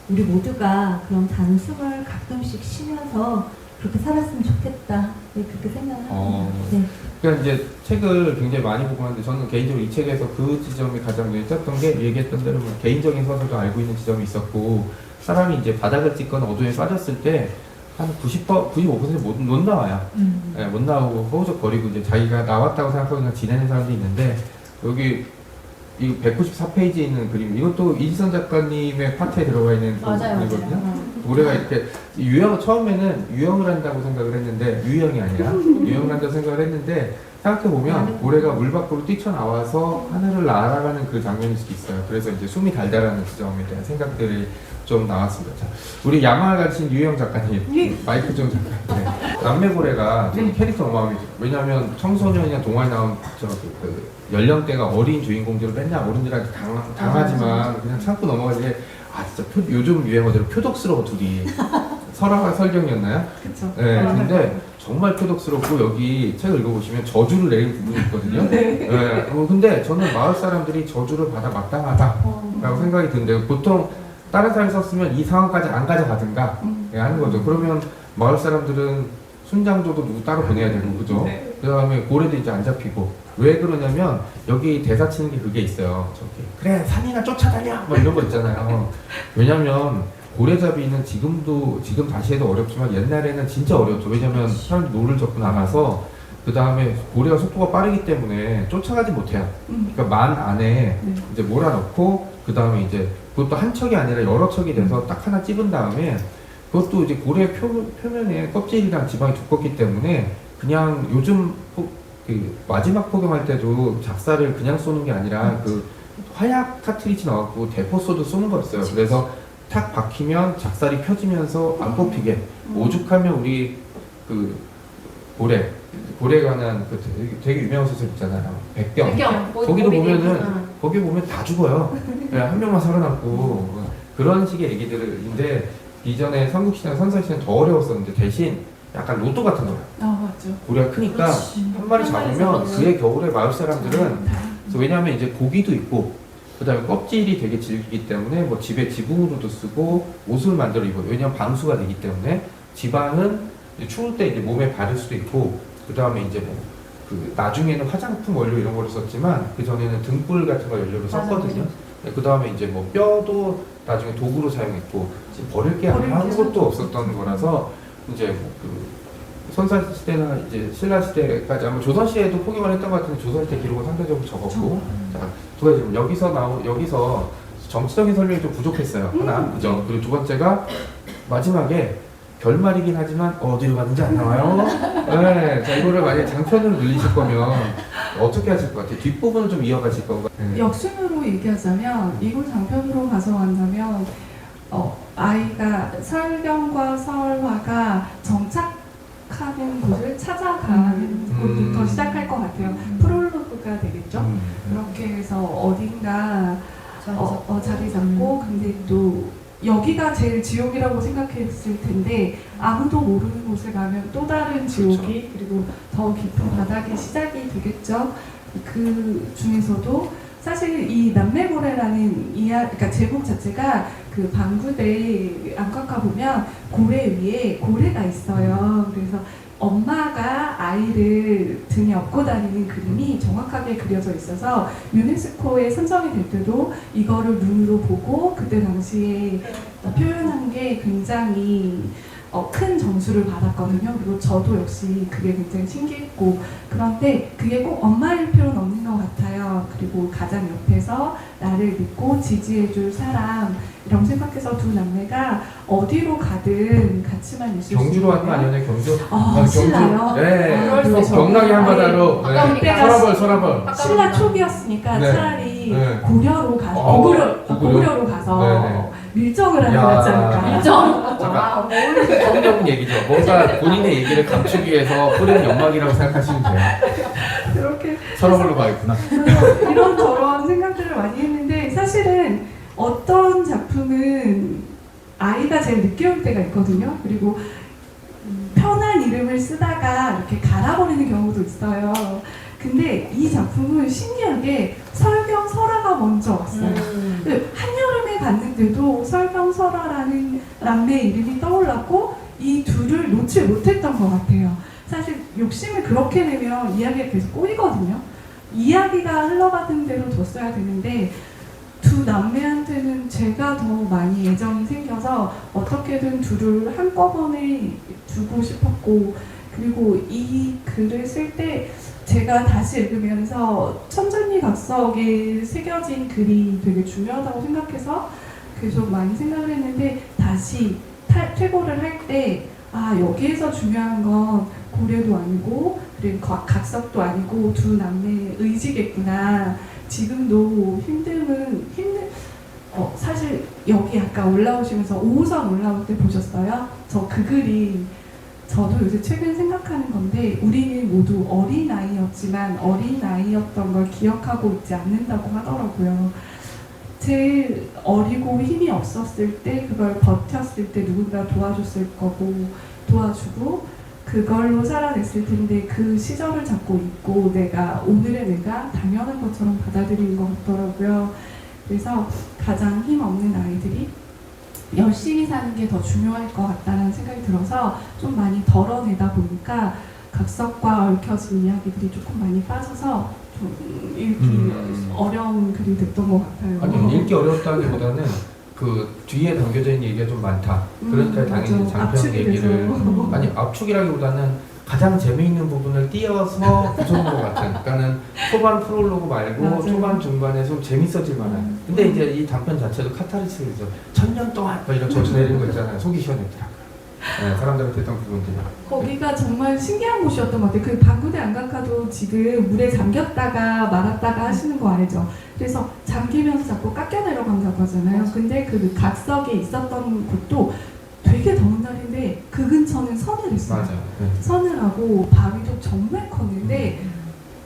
우리 모두가 그런 단숨을 가끔씩 쉬면서 그렇게 살았으면 좋겠다. 그렇게 생각을 합니다. 네. 그러니까 이제 책을 굉장히 많이 보고 하는데 저는 개인적으로 이 책에서 그 지점이 가장 눈에 띄었던 게 얘기했던 대로 뭐 개인적인 서사도 알고 있는 지점이 있었고, 사람이 이제 바닥을 찍거나 어둠에 빠졌을 때 한 95% 못 나와요. 네, 못 나오고 허우적거리고 이제 자기가 나왔다고 생각하고 그냥 지내는 사람도 있는데, 여기 이 194페이지에 있는 그림, 이것도 이지선 작가님의 파트에 들어가 있는 그림이거든요. 고래가 이렇게 처음에는 유영을 한다고 생각을 했는데, 유영이 아니라 유영을 한다고 생각을 했는데, 생각해보면 고래가 물 밖으로 뛰쳐나와서 하늘을 날아가는 그 장면일 수도 있어요. 그래서 이제 숨이 달달하는 지점에 대한 생각들이 좀 나왔습니다. 자, 우리 야마 가신 유영 작가님, 마이크 좀 잠깐. 네. 남매고래가 캐릭터 마음이, 왜냐하면 청소년이나 동화에 나온 연령대가 어린 주인공들을 맨날 어른들한테 당하지만 그냥 참고 넘어가지. 진짜 요즘 유행어대로 표독스러워 둘이. 설아와 설경이었나요? 그쵸. 네, 근데 정말 표독스럽고, 여기 책을 읽어보시면 저주를 내린 부분이 있거든요. 네. 근데 저는 마을 사람들이 저주를 받아 마땅하다라고 생각이 드는데, 보통 다른 사람이 썼으면 이 상황까지 안 가져가든가 하는 거죠. 그러면 마을 사람들은 순장도도 누구 따로 보내야 되고, 그죠? 네. 그 다음에 고래도 이제 안 잡히고. 왜 그러냐면 여기 대사 치는 게 그게 있어요. 그래 산이나 쫓아다녀 뭐 이런 거 있잖아요. 왜냐면 고래잡이는 지금 다시 해도 어렵지만 옛날에는 진짜 어렵죠. 왜냐면 사람들이 노를 젓고 나가서 그 다음에 고래가 속도가 빠르기 때문에 쫓아가지 못해요. 그러니까 만 안에 이제 몰아넣고, 그 다음에 이제 그것도 한 척이 아니라 여러 척이 돼서 딱 하나 찝은 다음에, 그것도 이제 고래 표면에 껍질이랑 지방이 두껍기 때문에 그냥 요즘 그 마지막 폭염할 때도 작사를 그냥 쏘는 게 아니라 그 화약 카트리지 넣어갖고 대포소도 쏘는 거였어요. 그래서 탁 박히면 작살이 펴지면서 안 뽑히게, 오죽하면 우리 그 고래에 관한 그 되게 유명한 소설 있잖아요. 백경. 거기도 보면은 거기 보면 다 죽어요. 그냥 한 명만 살아남고, 그런 식의 얘기들인데, 이전에 삼국시대나 선사시대는 더 어려웠었는데 대신 약간 로또 같은 거예요. 맞죠. 고래가 크니까 한 마리 잡으면 그해 겨울에 마을 사람들은, 왜냐하면 이제 고기도 있고, 그 다음에 껍질이 되게 질기기 때문에 뭐 집에 지붕으로도 쓰고 옷을 만들어 입어요. 왜냐하면 방수가 되기 때문에. 지방은 이제 추울 때 이제 몸에 바를 수도 있고, 그 다음에 이제 뭐 그 나중에는 화장품 원료 이런 거를 썼지만 그 전에는 등불 같은 거 연료로 썼거든요. 그 다음에 이제 뭐 뼈도 나중에 도구로 사용했고, 지금 버릴 게 아무것도 없었던 거라서, 이제 뭐 그 선사 시대나 이제 신라 시대까지, 아마 조선 시대에도 포기만 했던 것 같은데 조선 시대 기록은 상대적으로 적었고. 자, 두 가지. 여기서 정치적인 설명이 좀 부족했어요. 하나, 그죠? 그리고 두 번째가 마지막에 결말이긴 하지만 어디로 가는지 안 나와요. 네, 자, 이거를 만약에 장편으로 늘리실 거면 어떻게 하실 것 같아요? 뒷부분을 좀 이어가실 건가? 네. 역순으로 얘기하자면, 이걸 장편으로 가져간다면 아이가 설경과 설화가 정착하는 곳을 찾아가는 곳부터 시작할 것 같아요. 프롤로그 3부가 되겠죠. 그렇게 해서 어딘가 자리 잡고 근데 또 여기가 제일 지옥이라고 생각했을 텐데 아무도 모르는 곳에 가면 또 다른 지옥이 그리고 더 깊은 바닥이 시작이 되겠죠. 그 중에서도 사실 이 남매고래라는 그러니까 제목 자체가 그 방구대 안팎화 보면 고래 위에 고래가 있어요. 그래서 엄마가 아이를 등에 업고 다니는 그림이 정확하게 그려져 있어서 유네스코에 선정이 될 때도 이거를 눈으로 보고 그때 당시에 표현한 게 굉장히 큰 점수를 받았거든요. 그리고 저도 역시 그게 굉장히 신기했고 그런데 그게 꼭 엄마일 필요는 없는 것 같아요. 그리고 가장 옆에서 나를 믿고 지지해줄 사람 이런 생각해서 두 남매가 어디로 가든 같이만 있을 수 있는 경주로 하는 거 아니었나요? 경주? 신라요? 네. 그렇죠. 경락의 한바다로. 가까우니까. 서라벌. 신라 초기였으니까 네. 차라리 네. 고려로 가서 고구려. 고구려로 가서 네네. 밀정을 하는 게 야. 낫지 않을까. 일정. 잠깐. 성적인 얘기죠. 뭔가 본인의 얘기를 감추기 위해서 뿌리는 연막이라고 생각하시면 돼요. 그렇게 서러벌로 가겠구나. 그래서 이런저런 생각들을 많이 했는데 사실은 어떤 작품은 아이가 제일 늦게 올 때가 있거든요. 그리고 편한 이름을 쓰다가 이렇게 갈아버리는 경우도 있어요. 근데 이 작품은 신기하게 설경 설화가 먼저 왔어요. 한여름에 갔는데도 설경 설화라는 남매 이름이 떠올랐고 이 둘을 놓지 못했던 것 같아요. 사실 욕심을 그렇게 내면 이야기가 계속 꼬이거든요. 이야기가 흘러가는 대로 뒀어야 되는데 두 남매한테는 제가 더 많이 애정이 생겨서 어떻게든 둘을 한꺼번에 두고 싶었고 그리고 이 글을 쓸 때 제가 다시 읽으면서 천전이 각석에 새겨진 글이 되게 중요하다고 생각해서 계속 많이 생각을 했는데 다시 퇴고를 할 때 여기에서 중요한 건 고래도 아니고 그리고 각석도 아니고 두 남매의 의지겠구나. 지금도 사실 여기 아까 올라오시면서 5호선 올라올 때 보셨어요? 저 그 글이 저도 요새 최근 생각하는 건데 우리는 모두 어린아이였지만 어린아이였던 걸 기억하고 있지 않는다고 하더라고요. 제일 어리고 힘이 없었을 때 그걸 버텼을 때 누군가 도와줬을 거고 도와주고 그걸로 살아냈을 텐데 그 시절을 자꾸 잊고 오늘의 내가 당연한 것처럼 받아들이는 것 같더라고요. 그래서 가장 힘없는 아이들이 열심히 사는 게 더 중요할 것 같다는 생각이 들어서 좀 많이 덜어내다 보니까 각석과 얽혀진 이야기들이 조금 많이 빠져서 좀 읽기 어려운 글이 됐던 것 같아요. 아니, 읽기 어렵다기보다는 그 뒤에 담겨져 있는 얘기가 좀 많다. 그러니까 당연히 맞아. 장편 압축이 얘기를 돼서. 아니 맞추기라기보다는 가장 재미있는 부분을 띄어서 부숴놓은 것 같은. 그러니까는 초반 프롤로그 말고 맞아요. 초반 중반에 좀 재밌어질 만한. 근데 이제 이 단편 자체도 카타르시스죠. 1000년 동안 막 이런 저주 내리는 거 있잖아요. 속이 시원했더라고요. 네, 사람들한테 했던 부분들이. 거기가 정말 신기한 곳이었던 것 같아요. 그 방구대 안각화도 지금 물에 잠겼다가 말았다가 하시는 거 알죠? 그래서 잠기면서 자꾸 깎여 내려간다고 하잖아요. 근데 그 각석에 있었던 곳도 되게 더운 날인데 그 근처는 서늘했어요. 맞아요. 네. 서늘하고 바위도 정말 컸는데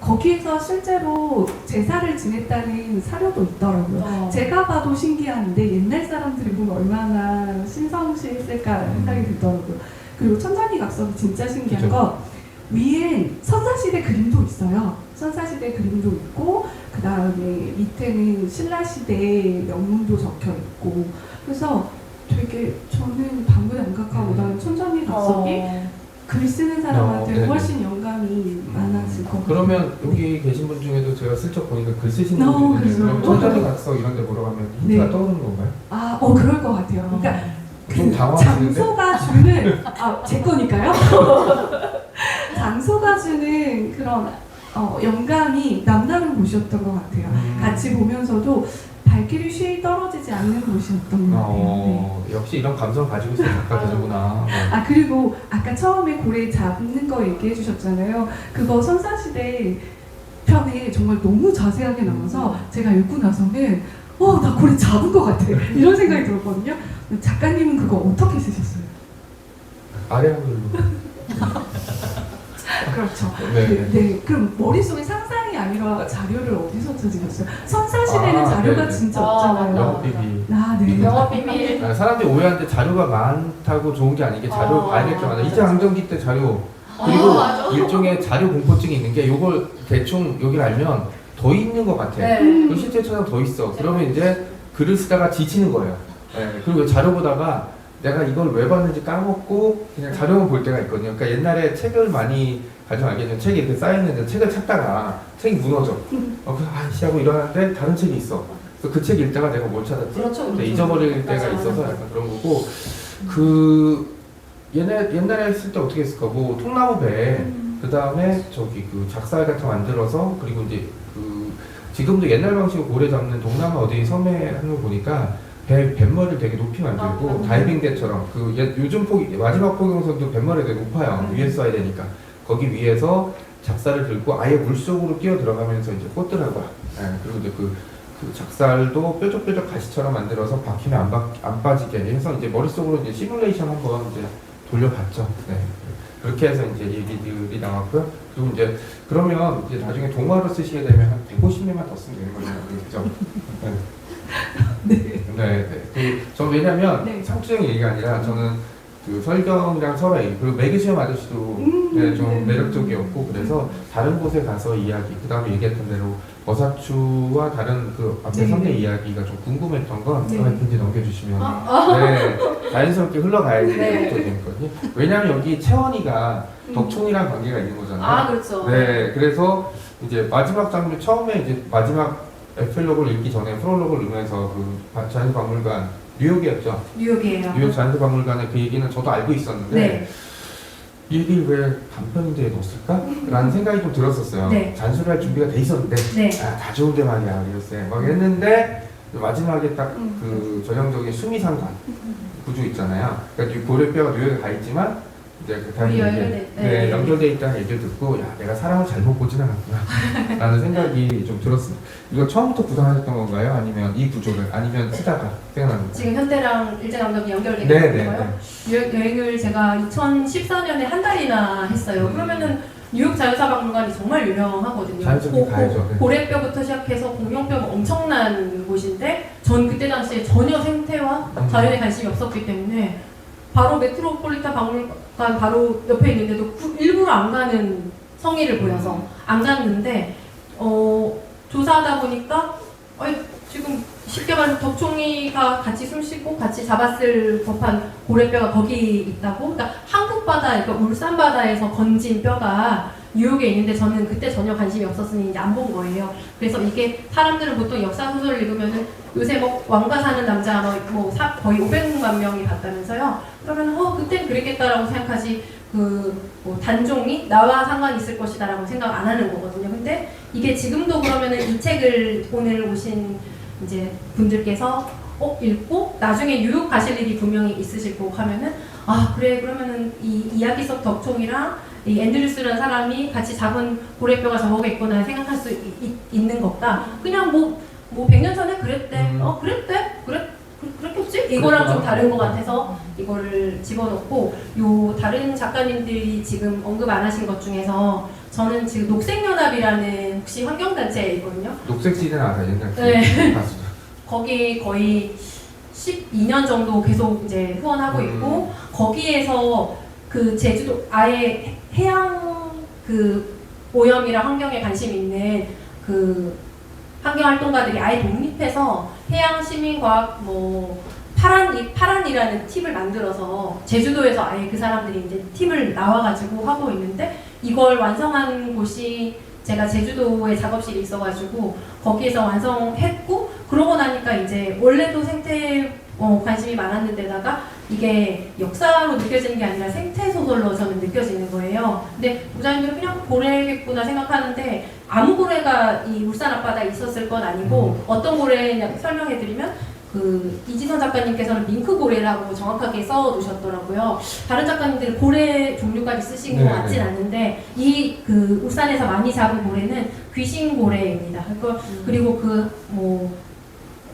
거기에서 실제로 제사를 지냈다는 사료도 있더라고요. 제가 봐도 신기한데 옛날 사람들이 보면 얼마나 신성시했을까 생각이 들더라고요. 그리고 천장이 각석이 진짜 신기한 건 위엔 선사시대 그림도 있어요. 선사시대 그림도 있고 그 다음에 밑에는 신라시대 영문도 적혀 있고 그래서 되게 저는 방구대 안각화보다는 천장이 각석이 글 쓰는 사람한테 훨씬 영감이 많았을 것 같아요. 그러면 여기 계신 분 중에도 제가 슬쩍 보니까 글 쓰시는 그렇죠. 분이 있는데 그럼 천장의 각석 이런 데 보러 가면 힌트가 네. 떠오르는 건가요? 그럴 것 같아요. 그러니까 좀 당황하시는데? 장소가 주는 제 거니까요. 장소가 주는 그런 영감이 남다른 곳이었던 것 같아요. 같이 보면서도 발길이 쉬이 떨어지지 않는 곳이었던 것 같아요. 네. 역시 이런 감성을 가지고 있는 작가들이구나. 그리고 아까 처음에 고래 잡는 거 얘기해 주셨잖아요. 그거 선사시대 편에 정말 너무 자세하게 나와서 제가 읽고 나서는 나 고래 잡은 것 같아. 이런 생각이 들었거든요. 작가님은 그거 어떻게 쓰셨어요? 아래 한글로. 그렇죠. 네. 네. 그럼 머릿속에 상상이 상상이 아니라 자료를 어디서 찾으셨어요? 선사시대는 아, 자료가 네네. 진짜 아, 없잖아요. 영업 비밀. 아, 네. 영업 비밀. 사람들이 오해하는데 자료가 많다고 좋은 게 아니게 자료 아, 봐야 될 게 많아. 맞아. 일제강점기 때 자료 그리고 맞아. 일종의 자료 공포증이 있는 게 요걸 대충 여기를 알면 더 있는 것 같아. 네. 그리고 실제 찾아보면 더 있어. 그러면 이제 글을 쓰다가 지치는 거예요. 네. 그리고 자료 보다가 내가 이걸 왜 봤는지 까먹고 그냥 자료만 볼 때가 있거든요. 그러니까 옛날에 책을 많이 가지고 알겠지만 책이 이렇게 쌓여있는데 책을 찾다가 책이 무너져. 그래서 아이씨 하고 일어났는데 다른 책이 있어. 그래서 그 책 읽다가 내가 뭘 찾았지? 그렇죠. 네, 잊어버릴 때가 맞아, 있어서 맞아. 약간 그런 거고 그 옛날에 했을 때 어떻게 했을까? 뭐 통나무배 그 다음에 저기 그 작살 같은 거 만들어서 그리고 이제 그 지금도 옛날 방식으로 고래 잡는 동남아 어디 섬에 하는 거 보니까 뱃머리를 되게 높이 만들고 다이빙대처럼 그 요즘 마지막 포경선도 뱃머리가 되게 높아요. 위에서 쏴야 되니까 거기 위에서 작살을 들고 아예 물속으로 뛰어 들어가면서 이제 꽂더라고요. 네, 그리고 이제 그 작살도 뾰족뾰족 가시처럼 만들어서 박히면 안 빠지게 해서 이제 머릿속으로 이제 시뮬레이션 한번 이제 돌려봤죠. 네. 그렇게 해서 이제 얘기들이 나왔고요. 그리고 이제 그러면 이제 나중에 동화로 쓰시게 되면 한 150명만 더 쓰면 되는 거예요. 그죠? 네. 네. 전 왜냐면 네. 상투적인 얘기가 아니라 저는 그 설경이랑 설화이 그리고 매기수염 아저씨도 네, 좀 매력적이었고 그래서 다른 곳에 가서 이야기 그 다음에 얘기했던 대로 어사추와 다른 그 앞에 네. 선대 이야기가 좀 궁금했던 건 네. 편지 넘겨주시면 네, 자연스럽게 흘러가야지 네. 되거든요. 왜냐하면 여기 채원이가 덕총이랑 관계가 있는 거잖아요. 아, 그렇죠. 네, 그래서 이제 마지막 장면 처음에 이제 마지막 에필로그를 읽기 전에 프롤로그를 읽으면서 그 자연박물관 뉴욕이었죠. 뉴욕이에요. 뉴욕 자연박물관의 그 얘기는 저도 알고 있었는데 네. 이 얘기를 왜 단편인데 넣었을까? 라는 생각이 좀 들었었어요. 네. 잔소리할 준비가 돼 있었는데 네. 다 좋은데 말이야 이랬어요. 막 했는데 마지막에 딱 그 전형적인 수미상관 구조 있잖아요. 그러니까 고래뼈가 뉴욕에 가 있지만 이제 그 다른 우리 얘기, 네. 연결돼 있다는 얘기를 듣고 야 내가 사람을 잘못 보진 않았구나 라는 생각이 좀 들었습니다. 이거 처음부터 구상하셨던 건가요? 아니면 이 구조를 아니면 쓰다가 생각나는 건가요? 지금 현대랑 일제강점기 연결되어 네, 있는 네, 거예요. 뉴욕 여행을 제가 2014년에 한 달이나 했어요. 그러면은 뉴욕 자연사박물관이 정말 유명하거든요. 자연스럽게 가야죠. 네. 고래뼈부터 시작해서 공룡뼈가 엄청난 곳인데 전 그때 당시에 전혀 생태와 자연에 관심이 없었기 때문에 바로 메트로폴리탄 박물관 바로 옆에 있는데도 일부러 안 가는 성의를 보여서 안 갔는데 조사하다 보니까 지금 쉽게 말해서 덕총이가 같이 숨쉬고 같이 잡았을 법한 고래뼈가 거기 있다고. 그러니까 한국 바다, 그러니까 울산 바다에서 건진 뼈가 뉴욕에 있는데 저는 그때 전혀 관심이 없었으니 이제 안 본 거예요. 그래서 이게 사람들은 보통 역사 소설을 읽으면은 요새 뭐 왕가 사는 남자 거의 500만 명이 봤다면서요. 그러면 그땐 그랬겠다라고 생각하지 뭐 단종이 나와 상관이 있을 것이다라고 생각 안 하는 거거든요. 근데 이게 지금도 그러면은 이 책을 오늘 오신 이제 분들께서 읽고 나중에 뉴욕 가실 일이 분명히 있으실 거고 하면은 그래 그러면은 이 이야기 속 덕총이랑 이 앤드류스라는 사람이 같이 잡은 고래뼈가 저거겠구나 생각할 수 있는 것과 그냥 뭐 100년 전에 그랬대 그랬겠지? 이거랑 좀 다른 것 같아서 이거를 집어넣고 요 다른 작가님들이 지금 언급 안 하신 것 중에서 저는 지금 녹색연합이라는 혹시 환경단체이거든요. 녹색지대는 알아요. 옛날 네. 가수죠. 거기 거의 12년 정도 계속 이제 후원하고 있고 거기에서 그 제주도 아예 해양 그 오염이랑 환경에 관심 있는 그 환경 활동가들이 아예 독립해서 해양 시민과학 파란이라는 팀을 만들어서 제주도에서 아예 그 사람들이 이제 팀을 나와가지고 하고 있는데 이걸 완성한 곳이 제가 제주도에 작업실이 있어가지고 거기에서 완성했고 그러고 나니까 이제 원래도 생태 관심이 많았는데다가 이게 역사로 느껴지는 게 아니라 생태 소설로 저는 느껴지는 거예요. 근데 부자님들은 그냥 고래겠구나 생각하는데 아무 고래가 이 울산 앞바다에 있었을 건 아니고 어떤 고래냐 설명해드리면 그 이지선 작가님께서는 밍크 고래라고 정확하게 써두셨더라고요. 다른 작가님들은 고래 종류까지 쓰신 것 같진 않는데 이 그 울산에서 많이 잡은 고래는 귀신 고래입니다. 그리고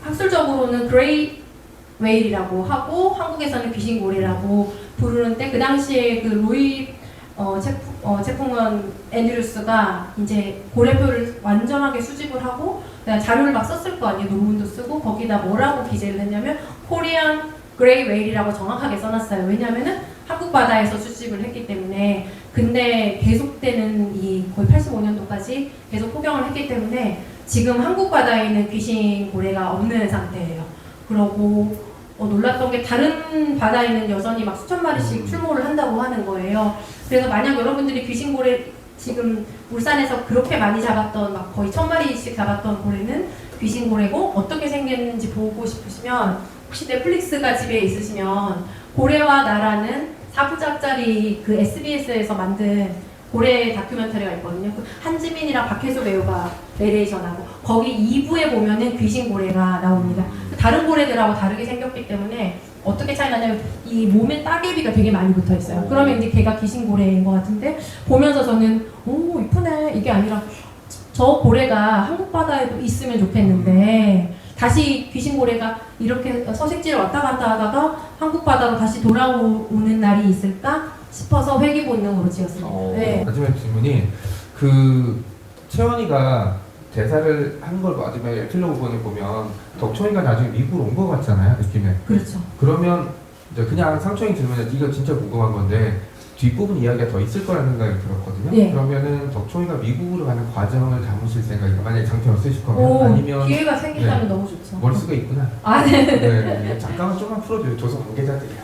학술적으로는 그레이 웨일이라고 하고 한국에서는 귀신 고래라고 부르는데 그 당시에 그 루이 체풍원 앤드류스가 이제 고래표를 완전하게 수집을 하고 자료를 막 썼을 거 아니에요. 논문도 쓰고 거기다 뭐라고 기재를 했냐면 코리안 그레이 웨일이라고 정확하게 써놨어요. 왜냐면은 한국 바다에서 수집을 했기 때문에. 근데 계속되는 이 거의 85년도까지 계속 포경을 했기 때문에 지금 한국 바다에 있는 귀신 고래가 없는 상태예요. 그러고 놀랐던 게 다른 바다에는 여전히 막 수천 마리씩 출몰을 한다고 하는 거예요. 그래서 만약 여러분들이 귀신 고래 지금 울산에서 그렇게 많이 잡았던 막 거의 1000마리씩 잡았던 고래는 귀신 고래고 어떻게 생겼는지 보고 싶으시면 혹시 넷플릭스가 집에 있으시면 고래와 나라는 4부작짜리 그 SBS에서 만든 고래 다큐멘터리가 있거든요. 그 한지민이랑 박혜수 배우가 내레이션하고 거기 2부에 보면은 귀신 고래가 나옵니다. 다른 고래들하고 다르게 생겼기 때문에 어떻게 차이 나냐면 이 몸에 따개비가 되게 많이 붙어 있어요. 그러면 이제 걔가 귀신 고래인 것 같은데 보면서 저는 오 이쁘네 이게 아니라 저 고래가 한국 바다에도 있으면 좋겠는데 다시 귀신 고래가 이렇게 서식지를 왔다 갔다 하다가 한국 바다로 다시 돌아오는 날이 있을까 싶어서 회귀 본능으로 지었습니다. 네. 마지막 질문이 그 채원이가 대사를 한 걸 마지막에 에필로그본에 보면 덕총이가 나중에 미국으로 온 것 같잖아요, 느낌에. 그렇죠. 그러면 이제 그냥 상총이 질문에 이거 진짜 궁금한 건데 뒷부분 이야기가 더 있을 거라는 생각이 들었거든요. 네. 그러면은 덕총이가 미국으로 가는 과정을 담으실 생각이에요. 만약에 장편을 쓰실 거면 오, 아니면 기회가 생긴다면 네. 너무 좋죠. 머릿속에 있구나. 아, 네. 네, 잠깐만 조금만 풀어줘요. 조선 관계자들이야.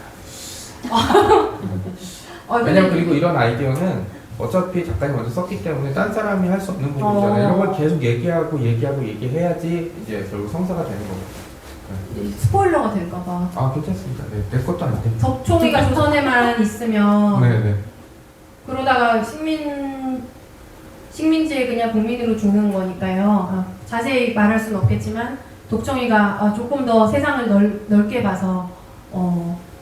근데 왜냐면 그리고 이런 아이디어는 어차피 작가님 먼저 썼기 때문에 딴 사람이 할 수 없는 부분이잖아요. 이런 걸 계속 얘기해야지 이제 결국 성사가 되는 거고. 스포일러가 될까봐. 아 괜찮습니다. 네, 내 것도 아닌데. 덕총이가 조선에만 있으면 네네. 그러다가 식민지에 그냥 국민으로 죽는 거니까요. 자세히 말할 수는 없겠지만 덕총이가 조금 더 세상을 넓게 봐서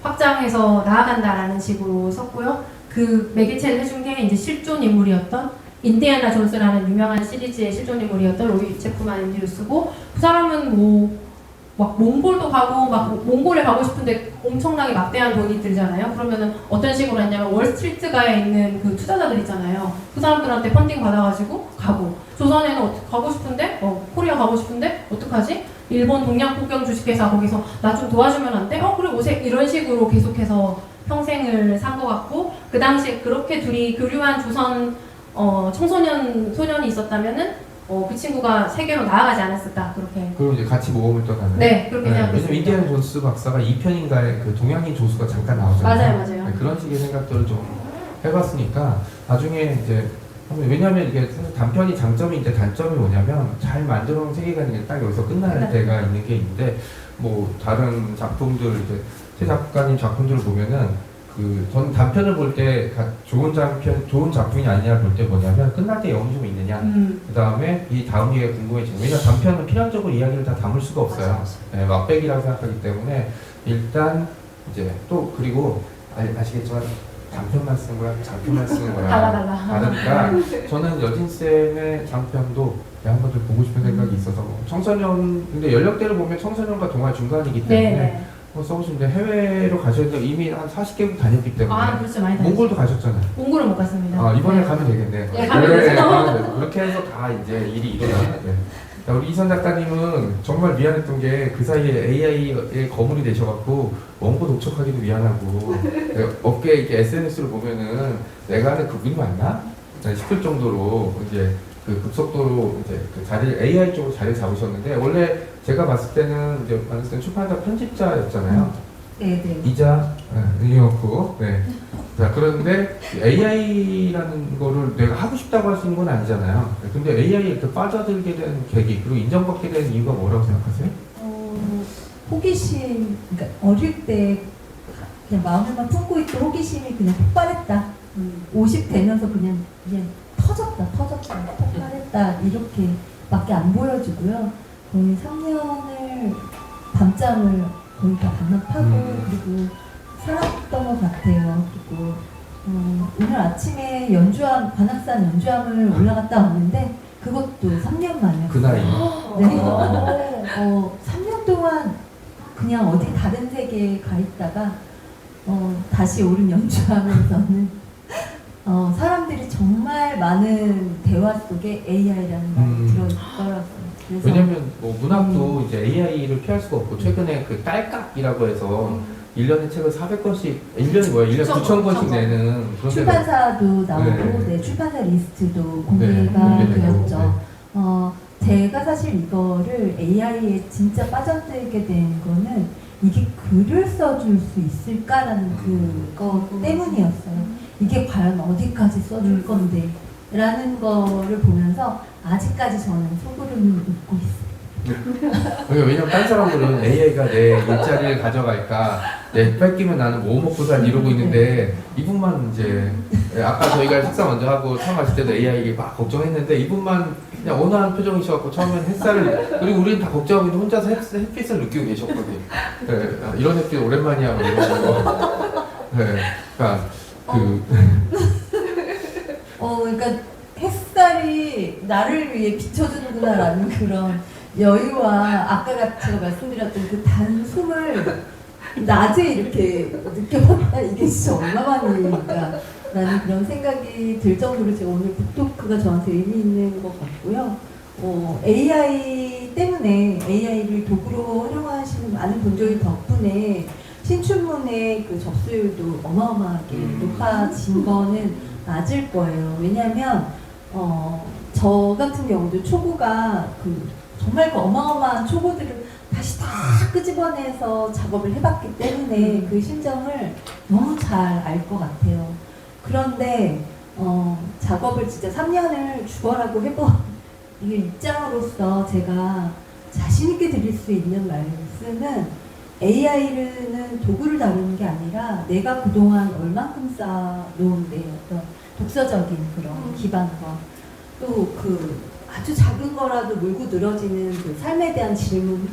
확장해서 나아간다라는 식으로 썼고요. 그 매개체를 해준 게 이제 실존 인물이었던 인디애나 존스라는 유명한 시리즈의 실존 인물이었던 로이 제프만 앤드류스고 그 사람은 막 몽골도 가고 막 몽골에 가고 싶은데 엄청나게 막대한 돈이 들잖아요. 그러면은 어떤 식으로 했냐면 월스트리트가에 있는 그 투자자들 있잖아요. 그 사람들한테 펀딩 받아가지고 가고 조선에는 가고 싶은데 코리아 가고 싶은데 어떡하지? 일본 동양폭경 주식회사 거기서 나 좀 도와주면 안 돼? 그래 오색 이런 식으로 계속해서 평생을 산 것 같고 그 당시에 그렇게 둘이 교류한 조선 소년이 있었다면은 그 친구가 세계로 나아가지 않았을까 그렇게. 그리고 이제 같이 모험을 떠나는. 네 그렇게 왜냐면 생각했습니다. 인디애나 존스 박사가 2편인가에 그 동양인 조수가 잠깐 나오잖아요. 맞아요. 네, 그런 식의 생각들을 좀 해봤으니까 나중에 이제 왜냐하면 이게 사실 단편이 장점이 이제 단점이 뭐냐면 잘 만들어 놓은 세계관이 딱 여기서 끝날 때가 있는 게 있는데 뭐 다른 작품들 이제 새 작가님 작품들을 보면은 전 단편을 볼 때 좋은 작품이 아니냐 볼 때 뭐냐면 끝날 때 영혼이 좀 있느냐 그 다음에 이 다음 얘기가 궁금해지는 왜냐면 단편은 필연적으로 이야기를 다 담을 수가 없어요. 네, 맛배기라고 생각하기 때문에 일단 이제 또 그리고 아시겠지만 단편만 쓰는 거랑 장편만 쓰는 거랑 다르니까 저는 여진쌤의 장편도 한번 좀 보고 싶은 생각이 있어서 청소년 근데 연령대를 보면 청소년과 동화 중간이기 때문에 써보시는데 해외로 가셨는데 이미 한 40개국 다녔기 때문에 그렇죠 많이 다녔어요. 몽골도 가셨잖아요. 몽골은 못 갔습니다. 이번에 가면 되겠네. 네, 가면 되죠. 가면 되죠. 그렇게 해서 다 이제 일이 일어나야 돼. 우리 이선 작가님은 정말 미안했던 게 그 사이에 AI의 거물이 되셔갖고 원고 독촉하기도 미안하고 업계 이렇게 SNS를 보면은 내가 하는 그분이 맞나? 싶을 정도로 이제 그 급속도로 이제 그 자리 AI 쪽으로 자리를 잡으셨는데 원래 제가 봤을 때는 이제 봤을 때 출판사 편집자였잖아요. 네네. 이자 뉴욕고. 네. 자 그런데 AI라는 거를 내가 하고 싶다고 할 수 있는 건 아니잖아요. 근데 AI에 이렇게 빠져들게 된 계기 그리고 인정받게 된 이유가 뭐라고 생각하세요? 호기심, 그러니까 어릴 때 그냥 마음에만 품고 있던 호기심이 그냥 폭발했다. 50 되면서 그냥 터졌다, 폭발했다 이렇게밖에 안 보여지고요. 거의 3년을 밤잠을 거의 다 반납하고 그리고 살았던 것 같아요. 그리고 오늘 아침에 관악산 연주함을 올라갔다 왔는데 그것도 3년 만이었어요. 그 나이. 네. 3년 동안 그냥 어디 다른 세계에 가 있다가 다시 오른 연주하면서는 사람들이 정말 많은 대화 속에 AI라는 말이 들어있더라고요. 그래서 왜냐면 뭐 문학도 이제 AI를 피할 수가 없고 최근에 그 딸깍이라고 해서 1년에 책을 400권씩 1년이 뭐야? 1년에 9,000권씩 내는 그런 데가 출판사도 나오고 네. 네, 출판사 리스트도 네, 공개가 공개되고, 되었죠. 제가 사실 이거를 AI에 진짜 빠져들게 된 거는 이게 글을 써줄 수 있을까라는 그거 때문이었어요. 이게 과연 어디까지 써줄 건데 라는 거를 보면서 아직까지 저는 속으로는 웃고 있어요. 왜냐면 딴 사람들은 AI가 내 일자리를 가져갈까, 내 뺏기면 나는 뭐 먹고 살 이러고 있는데 이분만 이제 아까 저희가 식사 먼저 하고 차 마실 때도 AI에게 막 걱정했는데 이분만 그냥 온화한 표정이셔갖고 처음엔 햇살을 그리고 우리는 다 걱정하고 있는데 혼자서 햇빛을 느끼고 계셨거든요. 네, 이런 햇빛 오랜만이야 뭐 이런 거. 네, 그러니까 그러니까 햇살이 나를 위해 비춰주는구나라는 그런 여유와 아까 제가 말씀드렸던 그 단숨을 낮에 이렇게 느껴봤다. 이게 진짜 얼마만인 일일까 라는 그런 생각이 들 정도로 제가 오늘 북토크가 저한테 의미 있는 것 같고요. AI 때문에 AI를 도구로 활용하시는 많은 분들 덕분에 신춘문의 그 접수율도 어마어마하게 높아진 거는 맞을 거예요. 왜냐하면 저 같은 경우도 초고가 정말 그 어마어마한 초고들을 다시 다 끄집어내서 작업을 해봤기 때문에 그 심정을 너무 잘 알 것 같아요. 그런데 작업을 진짜 3년을 죽어라고 해본 이 입장으로서 제가 자신있게 드릴 수 있는 말씀은 AI는 도구를 다루는 게 아니라 내가 그동안 얼만큼 쌓아놓은 내 어떤 독서적인 그런 기반과 또 그 아주 작은 거라도 물고 늘어지는 그 삶에 대한 질문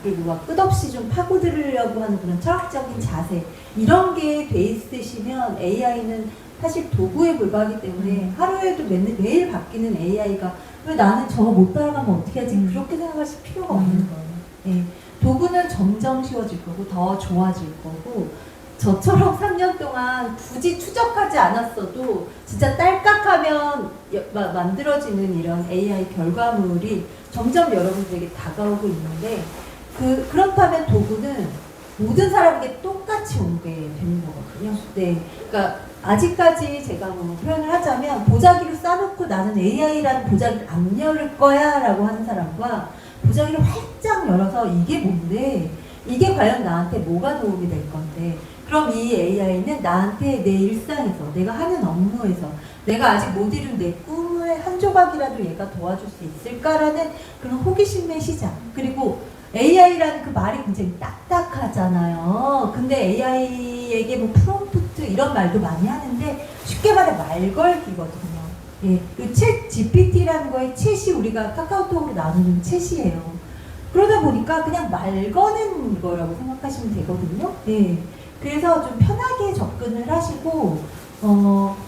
그리고 막 끝없이 좀 파고들으려고 하는 그런 철학적인 자세 이런 게 돼 있으시면 AI는 사실 도구에 불과하기 때문에 하루에도 매일 바뀌는 AI가 왜 나는 저거 못 따라가면 어떻게 하지 그렇게 생각하실 필요가 없는 거예요. 예. 도구는 점점 쉬워질 거고 더 좋아질 거고 저처럼 3년 동안 굳이 추적하지 않았어도 진짜 딸깍하면 만들어지는 이런 AI 결과물이 점점 여러분들에게 다가오고 있는데 그렇다면 도구는 모든 사람에게 똑같이 오게 되는 거거든요. 네, 그러니까 아직까지 제가 뭐 표현을 하자면 보자기를 싸놓고 나는 AI라는 보자기를 안 열을 거야 라고 하는 사람과 보자기를 활짝 열어서 이게 뭔데? 이게 과연 나한테 뭐가 도움이 될 건데? 그럼 이 AI는 나한테 내 일상에서, 내가 하는 업무에서, 내가 아직 못 이룬 내 꿈의 한 조각이라도 얘가 도와줄 수 있을까라는 그런 호기심의 시작. 그리고 AI라는 그 말이 굉장히 딱딱하잖아요. 근데 AI에게 뭐 프롬프트 이런 말도 많이 하는데 쉽게 말해 말 걸기거든요. 예, 이 챗 GPT라는 거에 챗이 우리가 카카오톡으로 나누는 챗이에요. 그러다 보니까 그냥 말 거는 거라고 생각하시면 되거든요. 예. 그래서 좀 편하게 접근을 하시고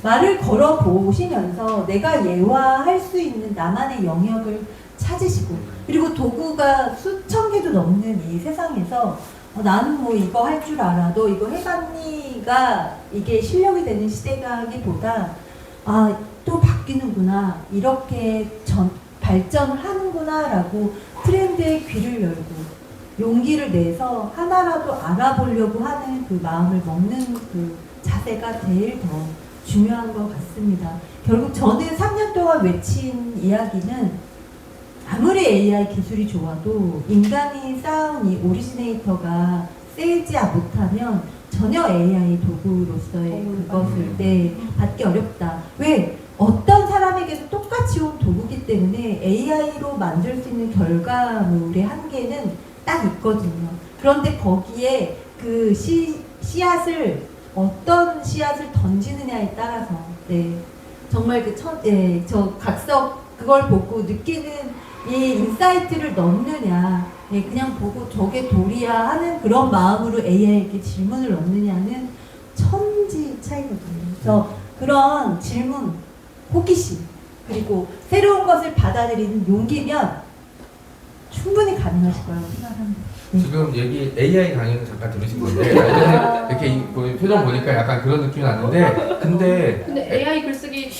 말을 걸어 보시면서 내가 예화할 수 있는 나만의 영역을 찾으시고 그리고 도구가 수천 개도 넘는 이 세상에서 나는 뭐 이거 할 줄 알아 너 이거 해봤니가 이게 실력이 되는 시대가기보다 또 바뀌는구나 이렇게 발전을 하는구나 라고 트렌드에 귀를 열고 용기를 내서 하나라도 알아보려고 하는 그 마음을 먹는 그 자세가 제일 더 중요한 것 같습니다. 결국 저는 3년 동안 외친 이야기는 아무리 AI 기술이 좋아도 인간이 쌓아온 이 오리지네이터가 세지 못하면 전혀 AI 도구로서의 그것을 받기 어렵다. 왜? 어떤 사람에게도 똑같이 온 도구기 때문에 AI로 만들 수 있는 결과물의 한계는 딱 있거든요. 그런데 거기에 그 씨앗을 어떤 씨앗을 던지느냐에 따라서 정말 저 각석 그걸 보고 느끼는 이 인사이트를 넣느냐 그냥 보고 저게 돌이야 하는 그런 마음으로 AI에게 질문을 넣느냐는 천지 차이거든요. 그래서 그런 질문, 호기심 그리고 새로운 것을 받아들이는 용기면 충분히 가능하실 거라고 생각합니다. 네. 지금 얘기 AI 강의는 잠깐 들으신 건데 이렇게 표정 보니까 약간 그런 느낌이 나는데 근데 AI 글쓰기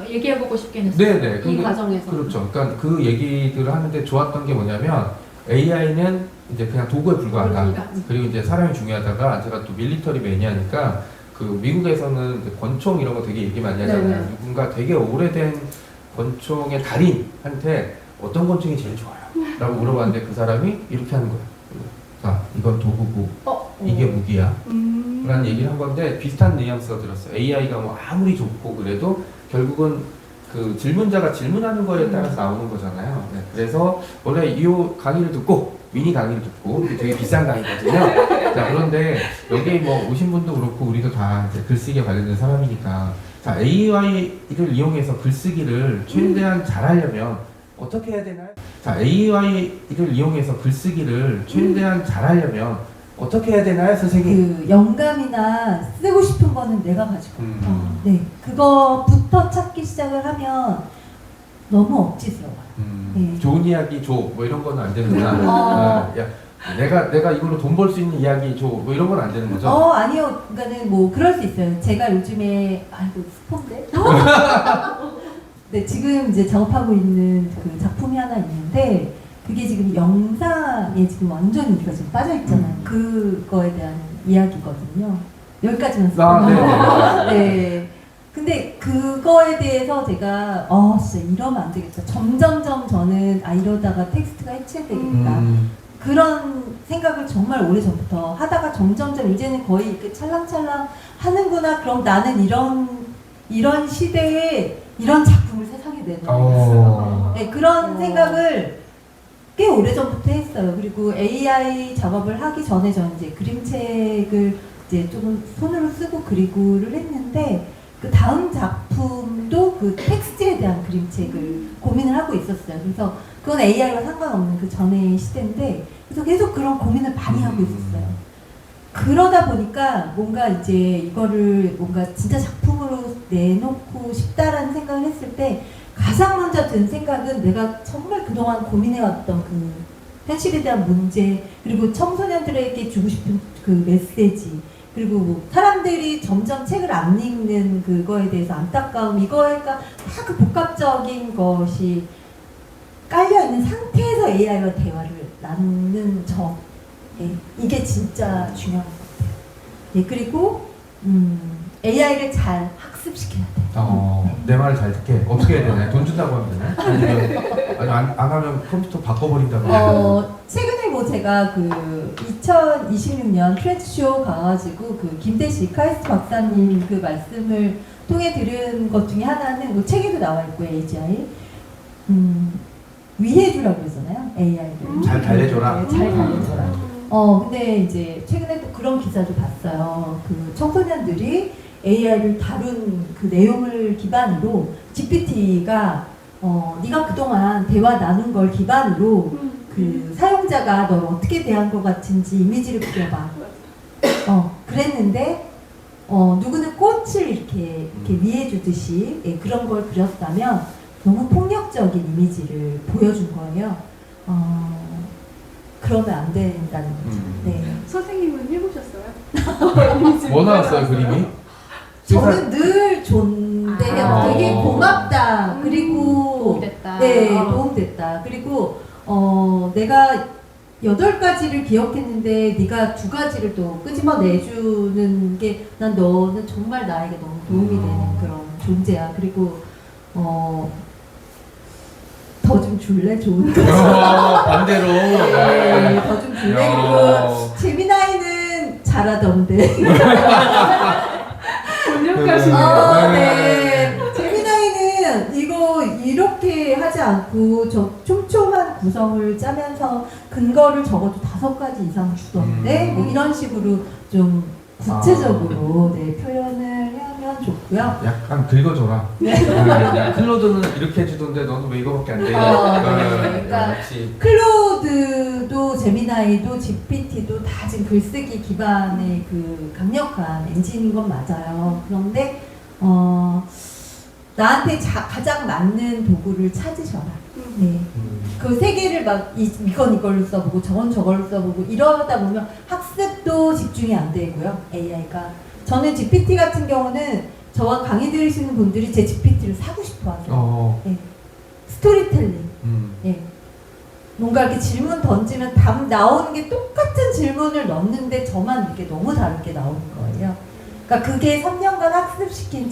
얘기해보고 싶긴 했어요. 네네 이 과정에서. 그렇죠. 그러니까 그 얘기들을 하는데 좋았던 게 뭐냐면 AI는 이제 그냥 도구에 불과하다. 그러니까. 그리고 이제 사람이 중요하다가 제가 또 밀리터리 매니아니까 그 미국에서는 이제 권총 이런 거 되게 얘기 많이 하잖아요. 네네. 누군가 되게 오래된 권총의 달인한테 어떤 권총이 제일 좋아요? 라고 물어봤는데 그 사람이 이렇게 하는 거예요. 자, 이건 도구고 이게 무기야. 라는 얘기를 한 건데 비슷한 뉘앙스가 들었어요. AI가 뭐 아무리 좋고 그래도 결국은 그 질문자가 질문하는 거에 따라서 나오는 거잖아요. 네, 그래서 원래 이 강의를 듣고 미니 강의를 듣고 이게 되게 비싼 강의거든요. 자, 그런데 여기 뭐 오신 분도 그렇고 우리도 다 이제 글쓰기에 관련된 사람이니까 자, AI를 이용해서 글쓰기를 최대한 잘하려면 어떻게 해야 되나요? 자, AI를 이용해서 글쓰기를 최대한 잘하려면 어떻게 해야 되나요, 선생님? 그 영감이나 쓰고 싶은 거는 내가 가지고 음. 네, 그거부터 찾기 시작을 하면 너무 억지스러워요. 네. 좋은 이야기 줘, 뭐 이런 거는 안 되는구나. 어. 야, 내가 이걸로 돈 벌 수 있는 이야기 줘, 뭐 이런 건 안 되는 거죠? 아니요. 그러니까는 뭐 그럴 수 있어요. 제가 요즘에 아이고 스폰데. 네, 지금 이제 작업하고 있는 그 작품이 하나 있는데 그게 지금 영상에 지금 완전히 우리가 지금 빠져 있잖아요. 그거에 대한 이야기거든요. 여기까지만 아, 네. 네. 근데 그거에 대해서 제가 진짜 이러면 안 되겠다. 점점점 저는 이러다가 텍스트가 해체되겠다. 그런 생각을 정말 오래전부터 하다가 점점점 이제는 거의 이렇게 찰랑찰랑 하는구나. 그럼 나는 이런 시대에 이런 작품을 세상에 내놓겠어. 네, 그런 생각을 꽤 오래전부터 했어요. 그리고 AI 작업을 하기 전에 저는 이제 그림책을 이제 조금 손으로 쓰고 그리고를 했는데 그 다음 작품도 그 텍스트에 대한 그림책을 고민을 하고 있었어요. 그래서 그건 AI와 상관없는 그 전의 시대인데 그래서 계속 그런 고민을 많이 하고 있었어요. 그러다 보니까 뭔가 이제 이거를 뭔가 진짜 작품으로 내놓고 싶다라는 생각을 했을 때 가장 먼저 든 생각은 내가 정말 그동안 고민해왔던 그 현실에 대한 문제 그리고 청소년들에게 주고 싶은 그 메시지 그리고 뭐 사람들이 점점 책을 안 읽는 그거에 대해서 안타까움 이거가 다 그 복합적인 것이 깔려있는 상태에서 AI와 대화를 나누는 점 이게 진짜 중요한 것 같아요. 예, 그리고 AI를 잘 학습시켜야 돼요. 내 말을 잘 듣게 어떻게 해야 되나요? 돈 준다고 하면 되나요? 아니면 안 하면 컴퓨터 바꿔버린다고 최근에 뭐 제가 그 2026년 트렌드쇼 가가지고 그 김대식 카이스트 박사님 그 말씀을 통해 들은 것 중에 하나는 뭐 책에도 나와 있고 AGI 위해주라고 그러잖아요. AI를 잘 달래줘라. 네, 잘 달래줘라. 근데 이제 최근에 또 그런 기사도 봤어요. 그 청소년들이 AI를 다룬 그 내용을 기반으로 GPT가 네가 그동안 대화 나눈 걸 기반으로 그 사용자가 널 어떻게 대한 것 같은지 이미지를 그려봐. 그랬는데 누구는 꽃을 이렇게 위해 주듯이 그런 걸 그렸다면 너무 폭력적인 이미지를 보여준 거예요. 그러면 안 된다는 거죠. 네. 선생님은 해보셨어요? 뭐 나왔어요 그림이? 저는 늘 존대해요. 되게 고맙다. 그리고 도움됐다. 네, 도움됐다. 그리고 내가 8가지를 기억했는데 네가 2가지를 또 끄집어내주는 게 난 너는 정말 나에게 너무 도움이 되는 그런 존재야. 그리고 더 좀 줄래? 좋은 거. 반대로. 네, 더 좀 줄래? 그리고 재미나이는 잘하던데. 권력하시네요. 네. 재미나이는 이거 이렇게 하지 않고 저 촘촘한 구성을 짜면서 근거를 적어도 5가지 이상 주던데 뭐 이런 식으로 좀 구체적으로 네, 표현을 하면 좋고요. 약간 긁어줘라. 네. 클로드는 이렇게 해주던데 너는 왜 이거밖에 안 돼? 그러니까 역시. 클로드도 제미나이도 GPT도 다 지금 글쓰기 기반의 그 강력한 엔진인 건 맞아요. 그런데 나한테 가장 맞는 도구를 찾으셔라. 네. 그 세 개를 막 이건 이걸로 써보고 저건 저걸로 써보고 이러다 보면 학습도 집중이 안 되고요. AI가. 저는 GPT 같은 경우는 저와 강의 들으시는 분들이 제 GPT를 사고 싶어 하세요. 네. 스토리텔링. 예. 뭔가 이렇게 질문 던지면 답 나오는 게 똑같은 질문을 넣는데 저만 이게 너무 다르게 나오는 거예요. 그러니까 그게 3년간 학습시킨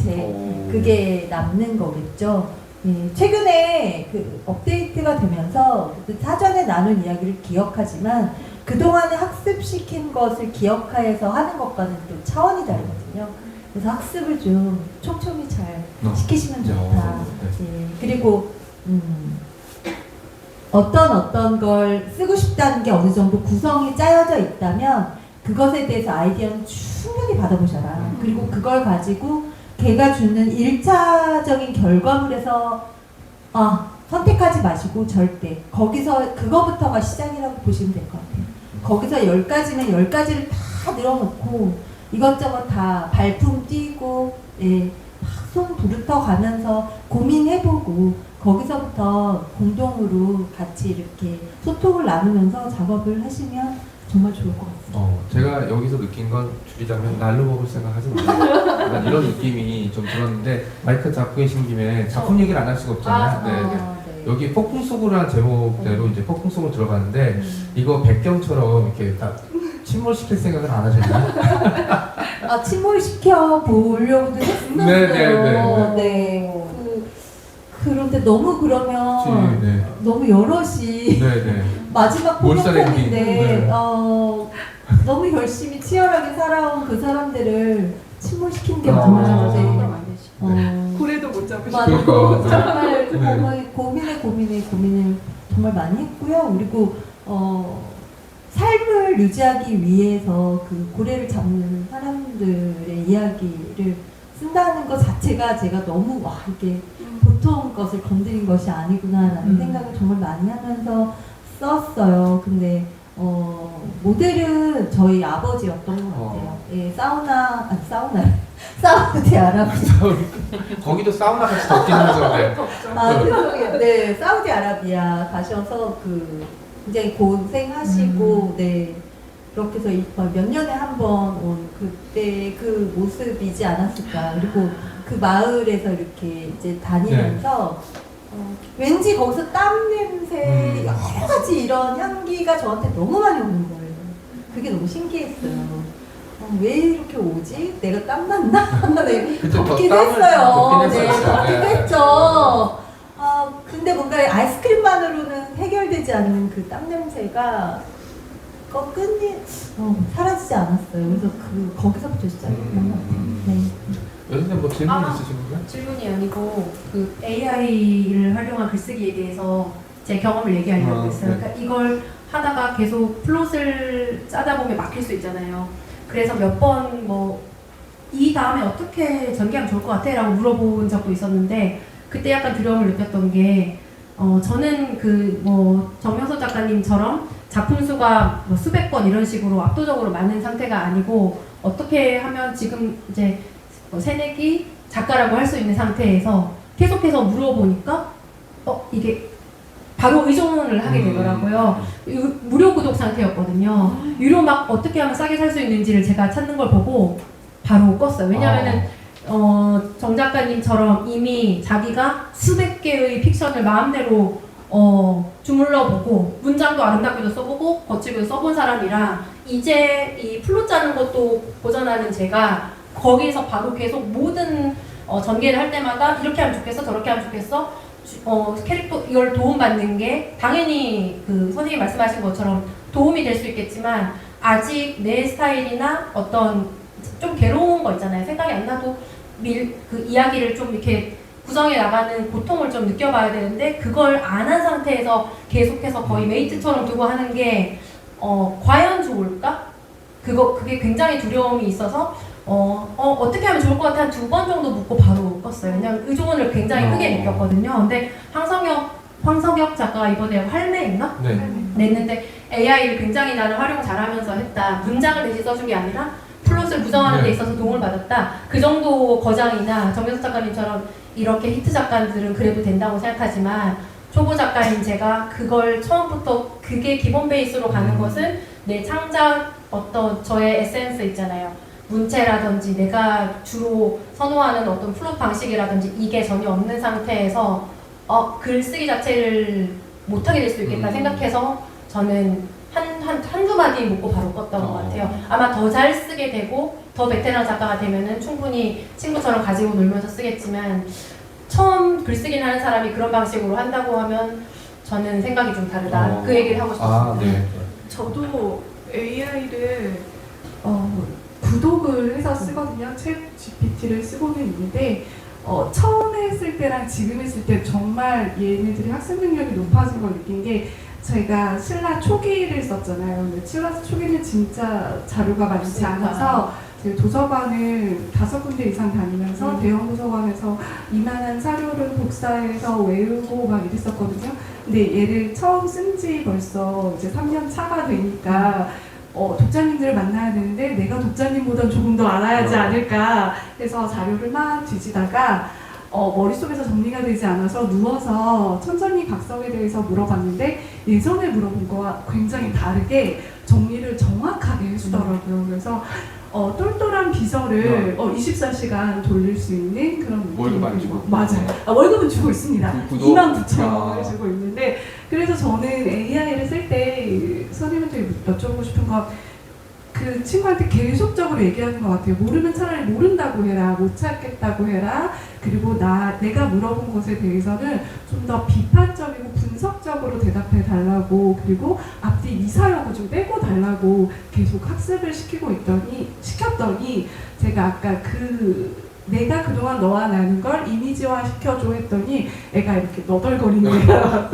그게 남는 거겠죠. 예, 최근에 그 업데이트가 되면서 그 사전에 나눈 이야기를 기억하지만 그동안에 학습시킨 것을 기억해서 하는 것과는 또 차원이 다르거든요. 그래서 학습을 좀 촘촘히 잘 시키시면 좋다. 예, 그리고 어떤 걸 쓰고 싶다는 게 어느 정도 구성이 짜여져 있다면 그것에 대해서 아이디어는 충분히 받아보셔라. 그리고 그걸 가지고 걔가 주는 1차적인 결과물에서 선택하지 마시고 절대 거기서 그거부터가 시작이라고 보시면 될 것 같아요. 거기서 10가지면 10가지를 다 늘어놓고 이것저것 다 발품 띄고 막 손 부르터 가면서 고민해보고 거기서부터 공동으로 같이 이렇게 소통을 나누면서 작업을 하시면 정말 좋을 것 같습니다. 제가 여기서 느낀 건 줄이자면 날로 먹을 생각하지 마세요. 약간 이런 느낌이 좀 들었는데 마이크 잡고 계신 김에 작품 얘기를 안 할 수가 없잖아요. 네. 여기 폭풍 속으로라는 제목대로 이제 폭풍 속으로 들어가는데 이거 백경처럼 이렇게 다 침몰시킬 생각을 안 하셨나요? 침몰시켜 보려고도 했었어요. 네. 그런데 너무 그러면 너무 여럿이 마지막 포격판인데 너무 열심히 치열하게 살아온 그 사람들을 침몰시킨 게 맞는데 고래도 못 잡으시고 정말 고민을 정말 많이 했고요. 그리고 삶을 유지하기 위해서 그 고래를 잡는 사람들의 이야기를 쓴다는 것 자체가 제가 너무 이게 보통 것을 건드린 것이 아니구나라는 생각을 정말 많이 하면서 썼어요. 근데 모델은 저희 아버지였던 것 같아요. 예, 사우디아라비아. 거기도 사우나 같이 덥긴 하죠. 죄송해요. 네, 사우디아라비아 가셔서 굉장히 고생하시고 그렇게 해서 몇 년에 한 번 온 그때 그 모습이지 않았을까. 그리고 그 마을에서 이렇게 이제 다니면서 왠지 거기서 땀 냄새 여러 가지 이런 향기가 저한테 너무 많이 오는 거예요. 그게 너무 신기했어요. 왜 이렇게 오지? 내가 땀 났나? 네, 덥기도 했어요. 덥기도 했죠. 근데 뭔가 아이스크림만으로는 해결되지 않는 그 땀 냄새가 끈이 사라지지 않았어요. 그래서 거기서부터 시작했던 것 같아요. 네. 여기는 뭐 질문 있으신 건가요? 질문이 아니고 그 AI를 활용한 글쓰기에 대해서 제 경험을 얘기하려고 했어요. 그러니까 이걸 하다가 계속 플롯을 짜다 보면 막힐 수 있잖아요. 그래서 몇 번 이 다음에 어떻게 전개하면 좋을 것 같아? 라고 물어본 적도 있었는데 그때 약간 두려움을 느꼈던 게 저는 정명서 작가님처럼 작품 수가 수백 건 이런 식으로 압도적으로 많은 상태가 아니고 어떻게 하면 지금 이제 새내기 작가라고 할 수 있는 상태에서 계속해서 물어보니까 이게 바로 의존을 하게 되더라고요. 무료 구독 상태였거든요. 유료 막 어떻게 하면 싸게 살 수 있는지를 제가 찾는 걸 보고 바로 껐어요. 왜냐하면은 정 작가님처럼 이미 자기가 수백 개의 픽션을 마음대로 주물러보고 문장도 아름답게도 써보고 거칠게도 써본 사람이라 이제 이 플롯 짜는 것도 고전하는 제가 거기에서 바로 계속 모든 전개를 할 때마다 이렇게 하면 좋겠어 저렇게 하면 좋겠어 캐릭터 이걸 도움받는 게 당연히 그 선생님이 말씀하신 것처럼 도움이 될 수 있겠지만 아직 내 스타일이나 어떤 좀 괴로운 거 있잖아요. 생각이 안 나도 그 이야기를 좀 이렇게 구성해 나가는 고통을 좀 느껴봐야 되는데 그걸 안 한 상태에서 계속해서 거의 메이트처럼 두고 하는 게 과연 좋을까? 그게 굉장히 두려움이 있어서 어떻게 하면 좋을 것 같아 한 2번 정도 묻고 바로 껐어요. 왜냐면 의존을 굉장히 크게 느꼈거든요. 근데 황석혁 작가가 이번에 할매인가? 냈는데 AI를 굉장히 나는 활용 잘하면서 했다. 문장을 대신 써준 게 아니라 플롯을 구성하는 데 있어서 도움을 받았다. 그 정도 거장이나 정명석 작가님처럼 이렇게 히트 작가들은 그래도 된다고 생각하지만 초보 작가인 제가 그걸 처음부터 그게 기본 베이스로 가는 것은 내 창작 어떤 저의 에센스 있잖아요. 문체라든지 내가 주로 선호하는 어떤 플롯 방식이라든지 이게 전혀 없는 상태에서 글쓰기 자체를 못하게 될 수 있겠다 생각해서 저는 한두 마디 묻고 바로 껐던 것 같아요. 아마 더 잘 쓰게 되고 더 베테랑 작가가 되면은 충분히 친구처럼 가지고 놀면서 쓰겠지만 처음 글쓰기를 하는 사람이 그런 방식으로 한다고 하면 저는 생각이 좀 다르다. 그 얘기를 하고 싶었습니다. 네. 저도 AI를 구독을 해서 쓰거든요. 챗 GPT를 쓰고는 있는데 처음에 했을 때랑 지금 했을 때 정말 얘네들이 학습 능력이 높아진 걸 느낀 게 제가 신라 초기를 썼잖아요. 근데 신라 초기는 진짜 자료가 많지 않아서 제가 도서관을 5군데 이상 다니면서 대형 도서관에서 이만한 사료를 복사해서 외우고 막 이랬었거든요. 근데 얘를 처음 쓴 지 벌써 이제 3년 차가 되니까 독자님들을 만나야 되는데 내가 독자님보다 조금 더 알아야지 않을까 해서 자료를 막 뒤지다가 머릿속에서 정리가 되지 않아서 누워서 천천히 각성에 대해서 물어봤는데 예전에 물어본 거와 굉장히 다르게 정리를 정확하게 해주더라고요. 그래서 똘똘한 비서를 24시간 돌릴 수 있는 그런 월급 안 주고? 맞아요. 월급은 주고 있습니다. 구독? 29,000원을 주고 있는데 그래서 저는 AI를 쓸 때 선생님한테 여쭤보고 싶은 건 그 친구한테 계속적으로 얘기하는 것 같아요. 모르면 차라리 모른다고 해라, 못 찾겠다고 해라. 그리고 내가 물어본 것에 대해서는 좀 더 비판적이고 분석적으로 대답해 달라고, 그리고 앞뒤 이사용을 좀 빼고 달라고 계속 학습을 시켰더니 제가 아까 내가 그동안 너와 나눈 걸 이미지화 시켜줘 했더니 애가 이렇게 너덜거리는 애가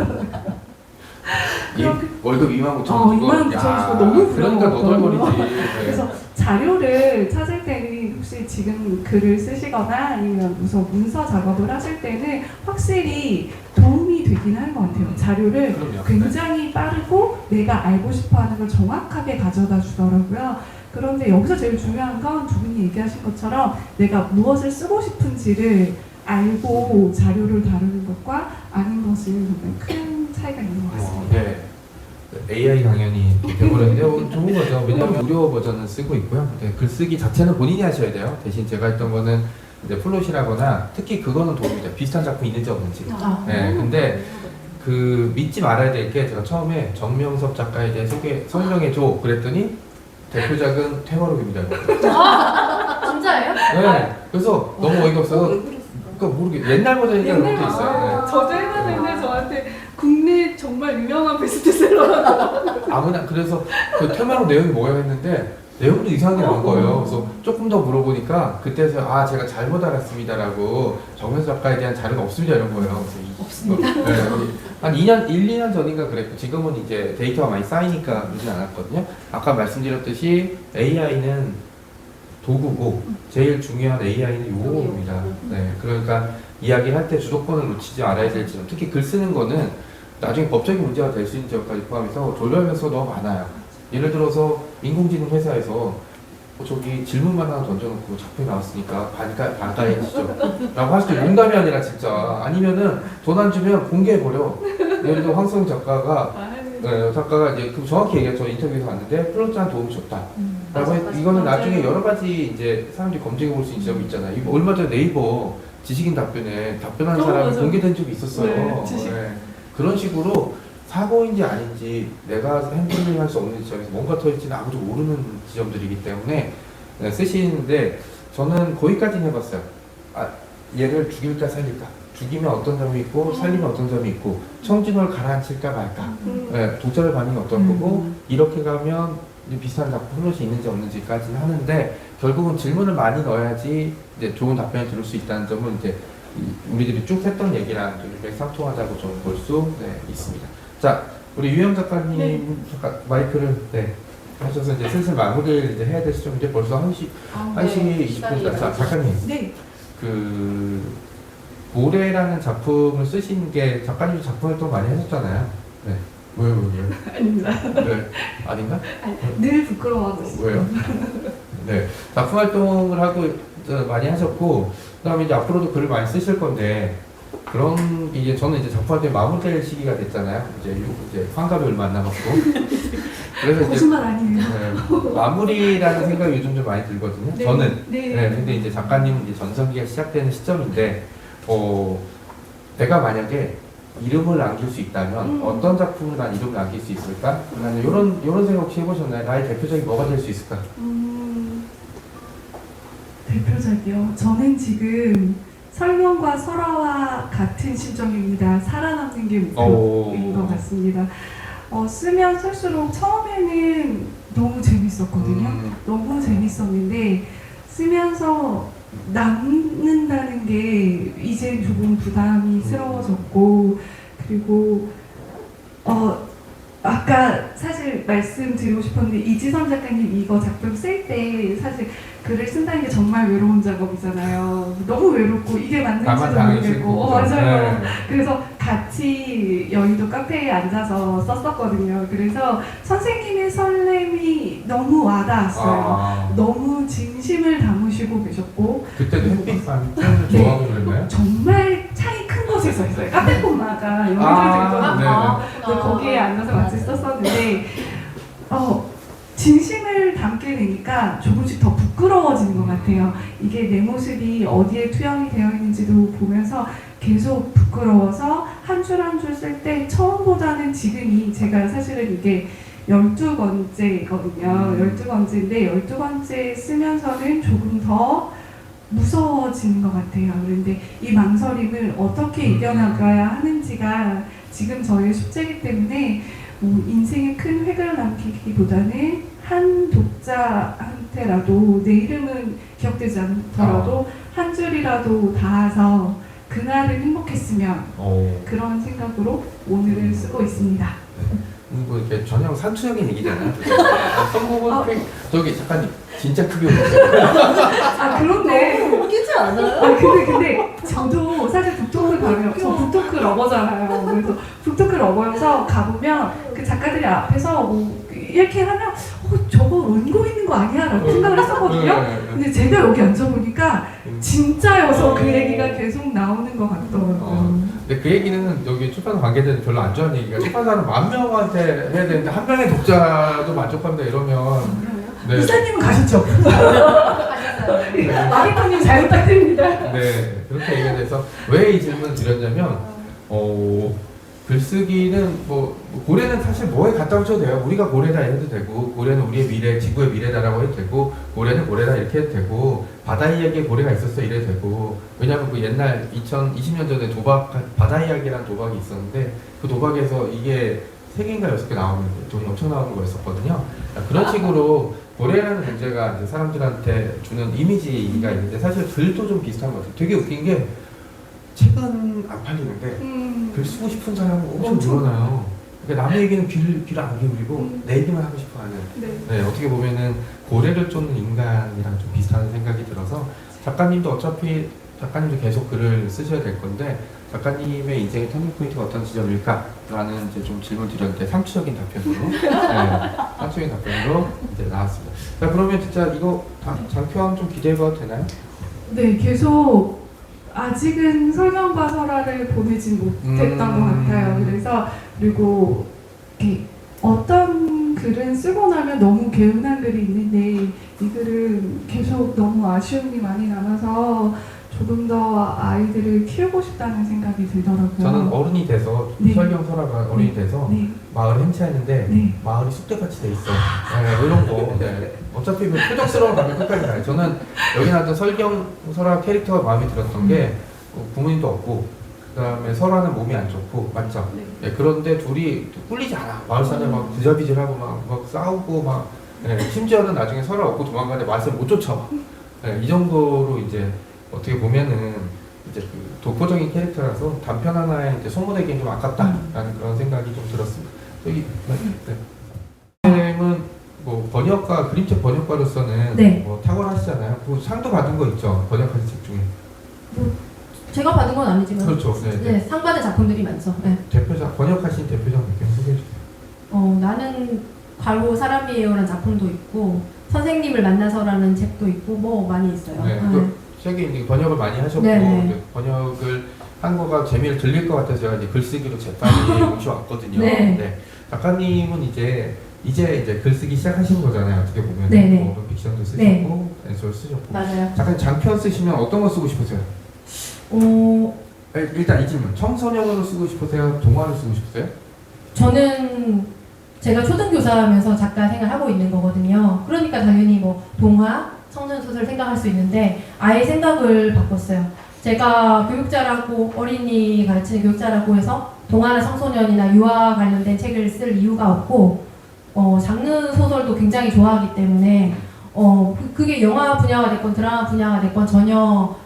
월급 25,000원 주고 25,000원 주고 너무 그러니까 부러웠거든요. 너덜거리지. 그래서 자료를 찾을 때는 혹시 지금 글을 쓰시거나 아니면 문서 작업을 하실 때는 확실히 도움이 되긴 하는 것 같아요. 자료를 그럼요. 굉장히 빠르고 내가 알고 싶어하는 걸 정확하게 가져다 주더라고요. 그런데 여기서 제일 중요한 건 두 분이 얘기하신 것처럼 내가 무엇을 쓰고 싶은지를 알고 자료를 다루는 것과 아는 것이 정말 큰 차이가 있는 것 같습니다. 네. AI 강연이 되어버렸는데 좋은 거죠. 왜냐하면 무료 버전을 쓰고 있고요. 네, 글쓰기 자체는 본인이 하셔야 돼요. 대신 제가 했던 거는 이제 플롯이라거나 특히 그거는 도움이 돼요. 비슷한 작품이 있는지 없는지. 네, 근데 그 믿지 말아야 될 게 제가 처음에 정명섭 작가에 대해 설명해줘 그랬더니 대표작은 퇴거록입니다. 진짜예요? 네, 그래서 너무 어이가 없어서 그러니까 모르게 옛날 버전이니까 그런 게 있어요. 저도 해봤는데 저한테 국내 정말 유명한 베스트셀러라고. 아무나 그래서 그 퇴마록 내용이 뭐야 했는데 내용도 이상하게 나온 거예요. 그래서 조금 더 물어보니까 그때서 제가 잘못 알았습니다라고 정명수 작가에 대한 자료가 없습니다 이런 거예요. 그래서 없습니다. 네, 한 2년 전인가 그랬고 지금은 이제 데이터가 많이 쌓이니까 그러진 않았거든요. 아까 말씀드렸듯이 AI는 도구고 제일 중요한 AI는 요겁니다. 네, 그러니까 이야기를 할 때 주도권을 놓치지 말아야 될 점, 특히 글 쓰는 거는 나중에 법적인 문제가 될 수 있는 점까지 포함해서 조절 요소가 너무 많아요. 예를 들어서 인공지능 회사에서 저기 질문만 하나 던져놓고 작품이 나왔으니까 반가해지죠 라고 할 수도 있고, 농담이 아니라 진짜 아니면은 돈 안 주면 공개해버려. 예를 들어 황성 작가가 이제 그 정확히 얘기해서 인터뷰에서 왔는데 플롯한 도움이 줬다 라고 이거는 나중에 여러 가지 이제 사람들이 검증해 볼 수 있는 점이 있잖아요. 이거 얼마 전에 네이버 지식인 답변에 답변한 사람이 맞아. 공개된 적이 있었어요. 네, 그런 식으로 사고인지 아닌지 내가 핸들링 할 수 없는 지점에서 뭔가 터질지는 아무도 모르는 지점들이기 때문에 쓰시는데 저는 거기까지는 해봤어요. 얘를 죽일까 살릴까, 죽이면 어떤 점이 있고 살리면 어떤 점이 있고 청진호를 가라앉힐까 말까, 독자들 반응이 어떤 거고 이렇게 가면 비슷한 작품 플롯이 있는지 없는지까지는 하는데 결국은 질문을 많이 넣어야지 이제 좋은 답변을 들을 수 있다는 점은 이제 우리들이 쭉 했던 얘기랑 좀 일맥상통하다고 좀 볼 수 있습니다. 자, 우리 유영 작가님 잠깐 마이크를 하셔서 이제 슬슬 마무리를 이제 해야 될 시점인데 벌써 1시 20분. 자, 작가님. 네. 그 모래라는 작품을 쓰신 게 작가님이 작품 활동 많이 하셨잖아요. 네. 왜요? 아닙니다. 네. 아닌가? 늘 부끄러워하고 있어요. 왜요? 네. 작품 활동을 하고 많이 하셨고, 그 다음에 이제 앞으로도 글을 많이 쓰실 건데, 그런 게 이제 저는 이제 작품할 때 마무리될 시기가 됐잖아요. 이제 환갑이 얼마 안 남았고. 그래서 이제 거짓말 아니에요. 네, 마무리라는 생각이 요즘 좀 많이 들거든요. 네. 저는. 네. 네, 근데 이제 작가님은 이제 전성기가 시작되는 시점인데, 내가 만약에 이름을 남길 수 있다면 어떤 작품을 난 이름을 남길 수 있을까? 나는 이런 생각 혹시 해보셨나요? 나의 대표적인 뭐가 될 수 있을까? 대표적이요. 저는 지금 설명과 설화와 같은 심정입니다. 살아남는 게 목표인 것 같습니다. 쓰면 쓸수록 처음에는 너무 재밌었거든요. 너무 재밌었는데 쓰면서 남는다는 게 이제 조금 부담이스러워졌고, 그리고 아까 사실 말씀드리고 싶었는데 이지선 작가님 이거 작품 쓸 때 사실 글을 쓴다는 게 정말 외로운 작업이잖아요. 너무 외롭고 이게 맞는지도 모르겠고 맞아요. 네. 그래서 같이 여의도 카페에 앉아서 썼었거든요. 그래서 선생님의 설렘이 너무 와닿았어요. 너무 진심을 담으시고 계셨고 그때도 햇빛만 표현을 좋아하고 그랬나요? 정말 차이 큰 곳에서 했어요. 카페코마가 여의도에 있거든요. 거기에 앉아서 같이 썼었는데 진심을 담게 되니까 조금씩 더 부끄러워지는 것 같아요. 이게 내 모습이 어디에 투영이 되어 있는지도 보면서 계속 부끄러워서 한 줄 한 줄 쓸 때 처음보다는 지금이 제가 사실은 이게 12번째거든요. 12번째인데 12번째 쓰면서는 조금 더 무서워지는 것 같아요. 그런데 이 망설임을 어떻게 이겨나가야 하는지가 지금 저의 숙제이기 때문에 인생에 큰 획을 남기기보다는 한 독자한테라도 내 이름은 기억되지 않더라도 한 줄이라도 닿아서 그날은 행복했으면 그런 생각으로 오늘을 쓰고 있습니다. 뭐 이렇게 전혀 산수적인 얘기잖아요. 선곡은 저기 작가님 진짜 크게 웃으세요. 그런데 웃기지 않아요? 근데 저도 사실 북토크 가면 저 북토크 러버잖아요. 그래서 북토크 러버여서 가보면 그 작가들이 앞에서 뭐 이렇게 하면 저거 원고 있는 거 아니야? 라고 생각을 했었거든요. 근데 제가 여기 앉아보니까 진짜여서 그 얘기가 계속 나오는 것 같더라고요. 근데 그 얘기는 여기 출판사 관계자들이 별로 안 좋아하는 얘기가 출판사는 10,000명한테 해야 되는데 한 명의 독자도 만족합니다 이러면 네. 이사님은 가셨죠? 마리토님 잘 부탁드립니다. 네, 그렇게 얘기가 돼서 왜 이 질문을 드렸냐면 글쓰기는 고래는 사실 뭐에 갖다 붙여도 돼요. 우리가 고래다 해도 되고 고래는 우리의 미래, 지구의 미래다라고 해도 되고 고래는 고래다 이렇게 해도 되고 바다 이야기에 고래가 있었어 이래도 되고 왜냐하면 그 옛날 2020년 전에 바다 이야기라는 도박이 있었는데 그 도박에서 이게 3개인가 6개 나오는 돈이 엄청 나오는 거였었거든요. 그런 식으로 고래라는 문제가 이제 사람들한테 주는 이미지가 있는데 사실 글도 좀 비슷한 것 같아요. 되게 웃긴 게 책은 안 팔리는데 글 쓰고 싶은 사람은 엄청 늘어나요. 그러니까 남의 얘기는 귀를 안 기울이고 내 얘기만 하고 싶어 하는. 네, 어떻게 보면은 고래를 쫓는 인간이랑 좀 비슷한 생각이 들어서 작가님도 어차피 작가님도 계속 글을 쓰셔야 될 건데 작가님의 인생의 터닝포인트가 어떤 지점일까라는 이제 좀 질문 드렸는데 상투적인 답변으로 상투적인 답변으로 이제 나왔습니다. 자, 그러면 진짜 이거 장표함 좀 기대해봐도 되나요? 네, 계속 아직은 설명과 설화를 보내진 못했던 것 같아요. 그래서 그리고 이렇게 어떤 글은 쓰고 나면 너무 개운한 글이 있는데 이 글은 계속 너무 아쉬움이 많이 남아서 조금 더 아이들을 키우고 싶다는 생각이 들더라고요. 저는 어른이 돼서 설경 설화가 어른이 돼서 마을 행차했는데 마을이 쑥대같이 돼 있어. 이런 거. 어차피 표적스러운 가면 끝까지 가요. 저는 여기 나왔던 설경 설화 캐릭터가 마음에 들었던 게 부모님도 없고 그 다음에 설화는 몸이 안 좋고 맞죠? 그런데 둘이 꿀리지 않아. 마을 사람들 막 부자비질하고 막 싸우고 막 심지어는 나중에 설화 없고 도망가는데 마을을 못 쫓아. 이 정도로 이제 어떻게 보면은 이제 그 독보적인 캐릭터라서 단편 하나에 이제 소모되기엔 좀 아깝다라는 그런 생각이 좀 들었습니다. 여기 선생님은 뭐 번역가 그림책 번역가로서는 뭐 탁월하시잖아요. 그 상도 받은 거 있죠? 번역하신 책 중에. 제가 받은 건 아니지만 그렇죠. 상 받은 작품들이 많죠. 대표작 번역하신 대표작 몇 개 소개해 주세요. 나는 바로 사람이에요라는 작품도 있고 선생님을 만나서라는 책도 있고 뭐 많이 있어요. 그 책이 이제 번역을 많이 하셨고 이제 번역을 한 거가 재미를 들릴 것 같아서 제가 이제 글쓰기로 재빨리 모셔왔거든요. 네. 작가님은 이제 글쓰기 시작하신 거잖아요. 어떻게 보면 네네. 뭐 픽션도 쓰셨고 네. 연소를 쓰셨고. 맞아요. 작가님 장편 쓰시면 어떤 거 쓰고 싶으세요? 일단 이 질문. 청소년으로 쓰고 싶으세요? 동화를 쓰고 싶으세요? 저는 제가 초등교사하면서 작가 생활하고 있는 거거든요. 그러니까 당연히 뭐 동화, 청소년 소설 생각할 수 있는데 아예 생각을 바꿨어요. 제가 교육자라고 어린이 가르치는 교육자라고 해서 동화나 청소년이나 유아 관련된 책을 쓸 이유가 없고 장르 소설도 굉장히 좋아하기 때문에 그게 영화 분야가 됐건 드라마 분야가 됐건 전혀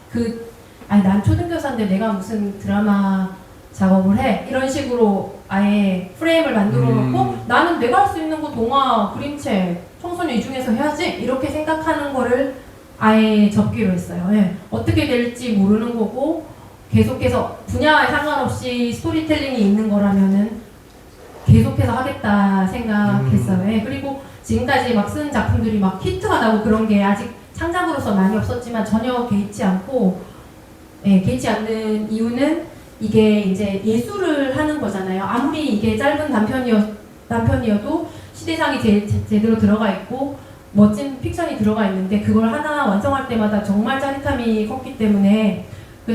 난 초등교사인데 내가 무슨 드라마 작업을 해 이런 식으로 아예 프레임을 만들어 놓고 나는 내가 할 수 있는 거 동화, 그림책, 청소년 이 중에서 해야지 이렇게 생각하는 거를 아예 접기로 했어요. 예. 어떻게 될지 모르는 거고 계속해서 분야에 상관없이 스토리텔링이 있는 거라면은 계속해서 하겠다 생각했어요. 예. 그리고 지금까지 막 쓴 작품들이 막 히트가 나고 그런 게 아직 창작으로서 많이 없었지만 전혀 개의치 않고 개의치 않는 이유는 이게 이제 예술을 하는 거잖아요. 아무리 이게 짧은 단편이어도 시대상이 제대로 들어가 있고 멋진 픽션이 들어가 있는데 그걸 하나 완성할 때마다 정말 짜릿함이 컸기 때문에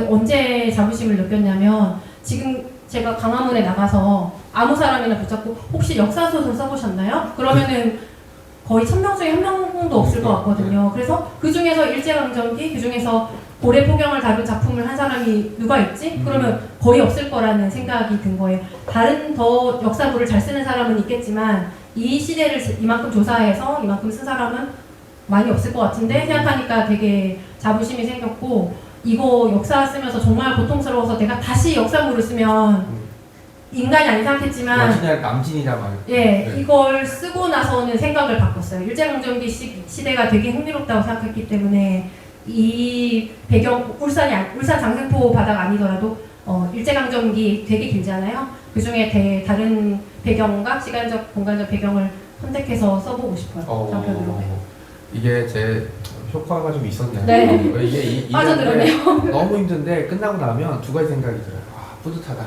언제 자부심을 느꼈냐면 지금 제가 강화문에 나가서 아무 사람이나 붙잡고 혹시 역사소설 써보셨나요? 그러면은 거의 1000명 중에 1명도 없을 것 같거든요. 그래서 그 중에서 일제강점기, 그 중에서 고래포경을 다룬 작품을 한 사람이 누가 있지? 그러면 거의 없을 거라는 생각이 든 거예요. 다른 더 역사부를 잘 쓰는 사람은 있겠지만 이 시대를 이만큼 조사해서 이만큼 쓴 사람은 많이 없을 것 같은데 생각하니까 되게 자부심이 생겼고 이거 역사 쓰면서 정말 고통스러워서 내가 다시 역사부를 쓰면 인간이 안 이상했지만 남진이란 말. 예, 이걸 쓰고 나서는 생각을 바꿨어요. 일제강점기 시대가 되게 흥미롭다고 생각했기 때문에 이 배경 울산 장생포 바다가 아니더라도 일제강점기 되게 길잖아요. 그 중에 다른 배경과 시간적 공간적 배경을 선택해서 써보고 싶어요. 장편으로. 이게 제 효과가 좀 있었네요. 네. 이게 이 빠져들었네요. 너무 힘든데 끝나고 나면 두 가지 생각이 들어요. 뿌듯하다.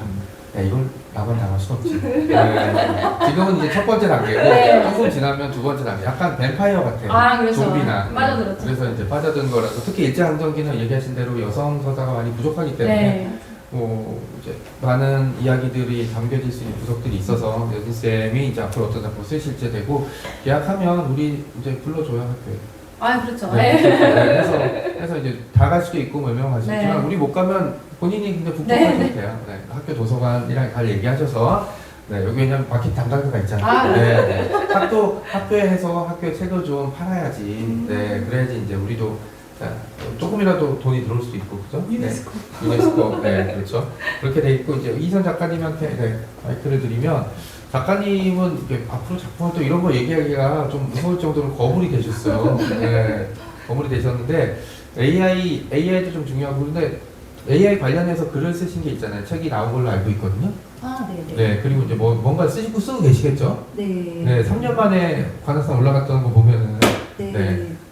야, 이걸 나만 당할 수 없지. 지금은 이제 첫 번째 단계고 조금 지나면 두 번째 단계. 약간 뱀파이어 같아요. 그렇죠. 좀비나. 빠져들었죠. 그래서 이제 빠져든 거라서 특히 일제강점기는 얘기하신 대로 여성 서사가 많이 부족하기 때문에 이제 많은 이야기들이 담겨질 수 있는 구석들이 있어서 여진 쌤이 이제 앞으로 어떤 작품 쓰실지 되고 계약하면 우리 이제 불러줘요 학교에. 그렇죠. 그래서 이제 다 갈 수도 있고 몇 명 갈 수 있지만 우리 못 가면 본인이 근데 북돋하셔도 돼요. 학교 도서관이랑 잘 얘기하셔서 여기 왜냐면 바퀴 단가가 있잖아요. 학교에 해서 학교에 책을 좀 팔아야지. 그래야지 이제 우리도 조금이라도 돈이 들어올 수도 있고, 그죠? 유네스코. 그렇죠. 그렇게 돼 있고 이제 이선 작가님한테 마이크를 드리면 작가님은 이게 앞으로 작품을 또 이런 거 얘기하기가 좀 무서울 정도로 거물이 되셨어요. 거물이 되셨는데 AI도 좀 중요하고 그런데 AI 관련해서 글을 쓰신 게 있잖아요. 책이 나온 걸로 알고 있거든요. 네네. 그리고 이제 뭔가 쓰고 계시겠죠? 네. 3년 만에 관악산 올라갔던 거 보면은.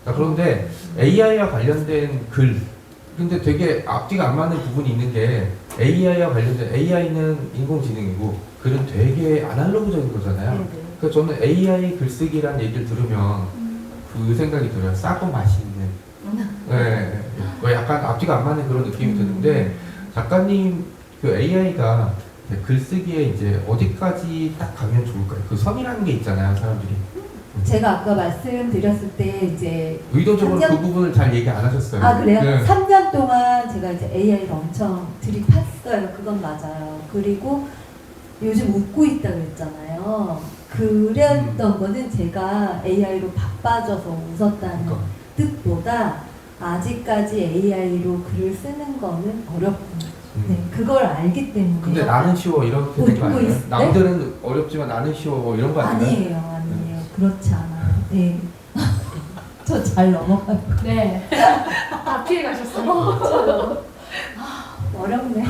자, 그런데 AI와 관련된 글. 근데 되게 앞뒤가 안 맞는 부분이 있는 게 AI와 관련된 AI는 인공지능이고 글은 되게 아날로그적인 거잖아요. 그래서 저는 AI 글쓰기란 얘기를 들으면 그 생각이 들어요. 싸고 맛있는. 약간 앞뒤가 안 맞는 그런 느낌이 드는데 작가님 그 AI가 글쓰기에 이제 어디까지 딱 가면 좋을까요? 그 선이라는 게 있잖아요, 사람들이. 제가 아까 말씀드렸을 때 이제 의도적으로 그 부분을 잘 얘기 안 하셨어요. 그래요? 3년 동안 제가 이제 AI를 엄청 들이팠어요. 그건 맞아요. 그리고 요즘 웃고 있다 그랬잖아요. 그랬던 거는 제가 AI로 바빠져서 웃었다는 뜻보다 아직까지 AI로 글을 쓰는 거는 어렵구나. 그걸 알기 때문에. 근데 나는 쉬워 이렇게 된 거 아니에요? 네? 남들은 어렵지만 나는 쉬워 뭐 이런 거 아니에요? 아니에요. 그렇지 않아요. 저 잘 넘어가요. 다 피해 가셨어요. 어렵네.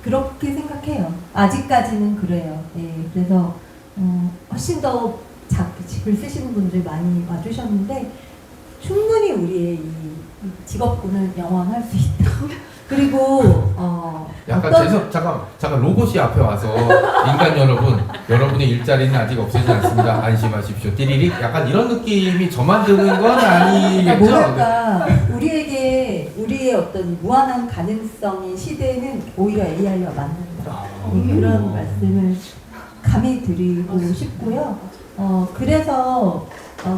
그렇게 생각해요. 아직까지는 그래요. 그래서 훨씬 더 글 쓰시는 분들이 많이 와주셨는데 충분히 우리의 이 직업군은 영원할 수 있다. 그리고 약간 어떤 잠깐 로봇이 앞에 와서 인간 여러분의 일자리는 아직 없어지지 않습니다. 안심하십시오. 띠리릭 약간 이런 느낌이 저만 드는 건 아니겠죠? 뭐랄까 우리에게 우리의 어떤 무한한 가능성인 시대는 오히려 AI와 맞는다. 그런 말씀을 감히 드리고 싶고요. 그래서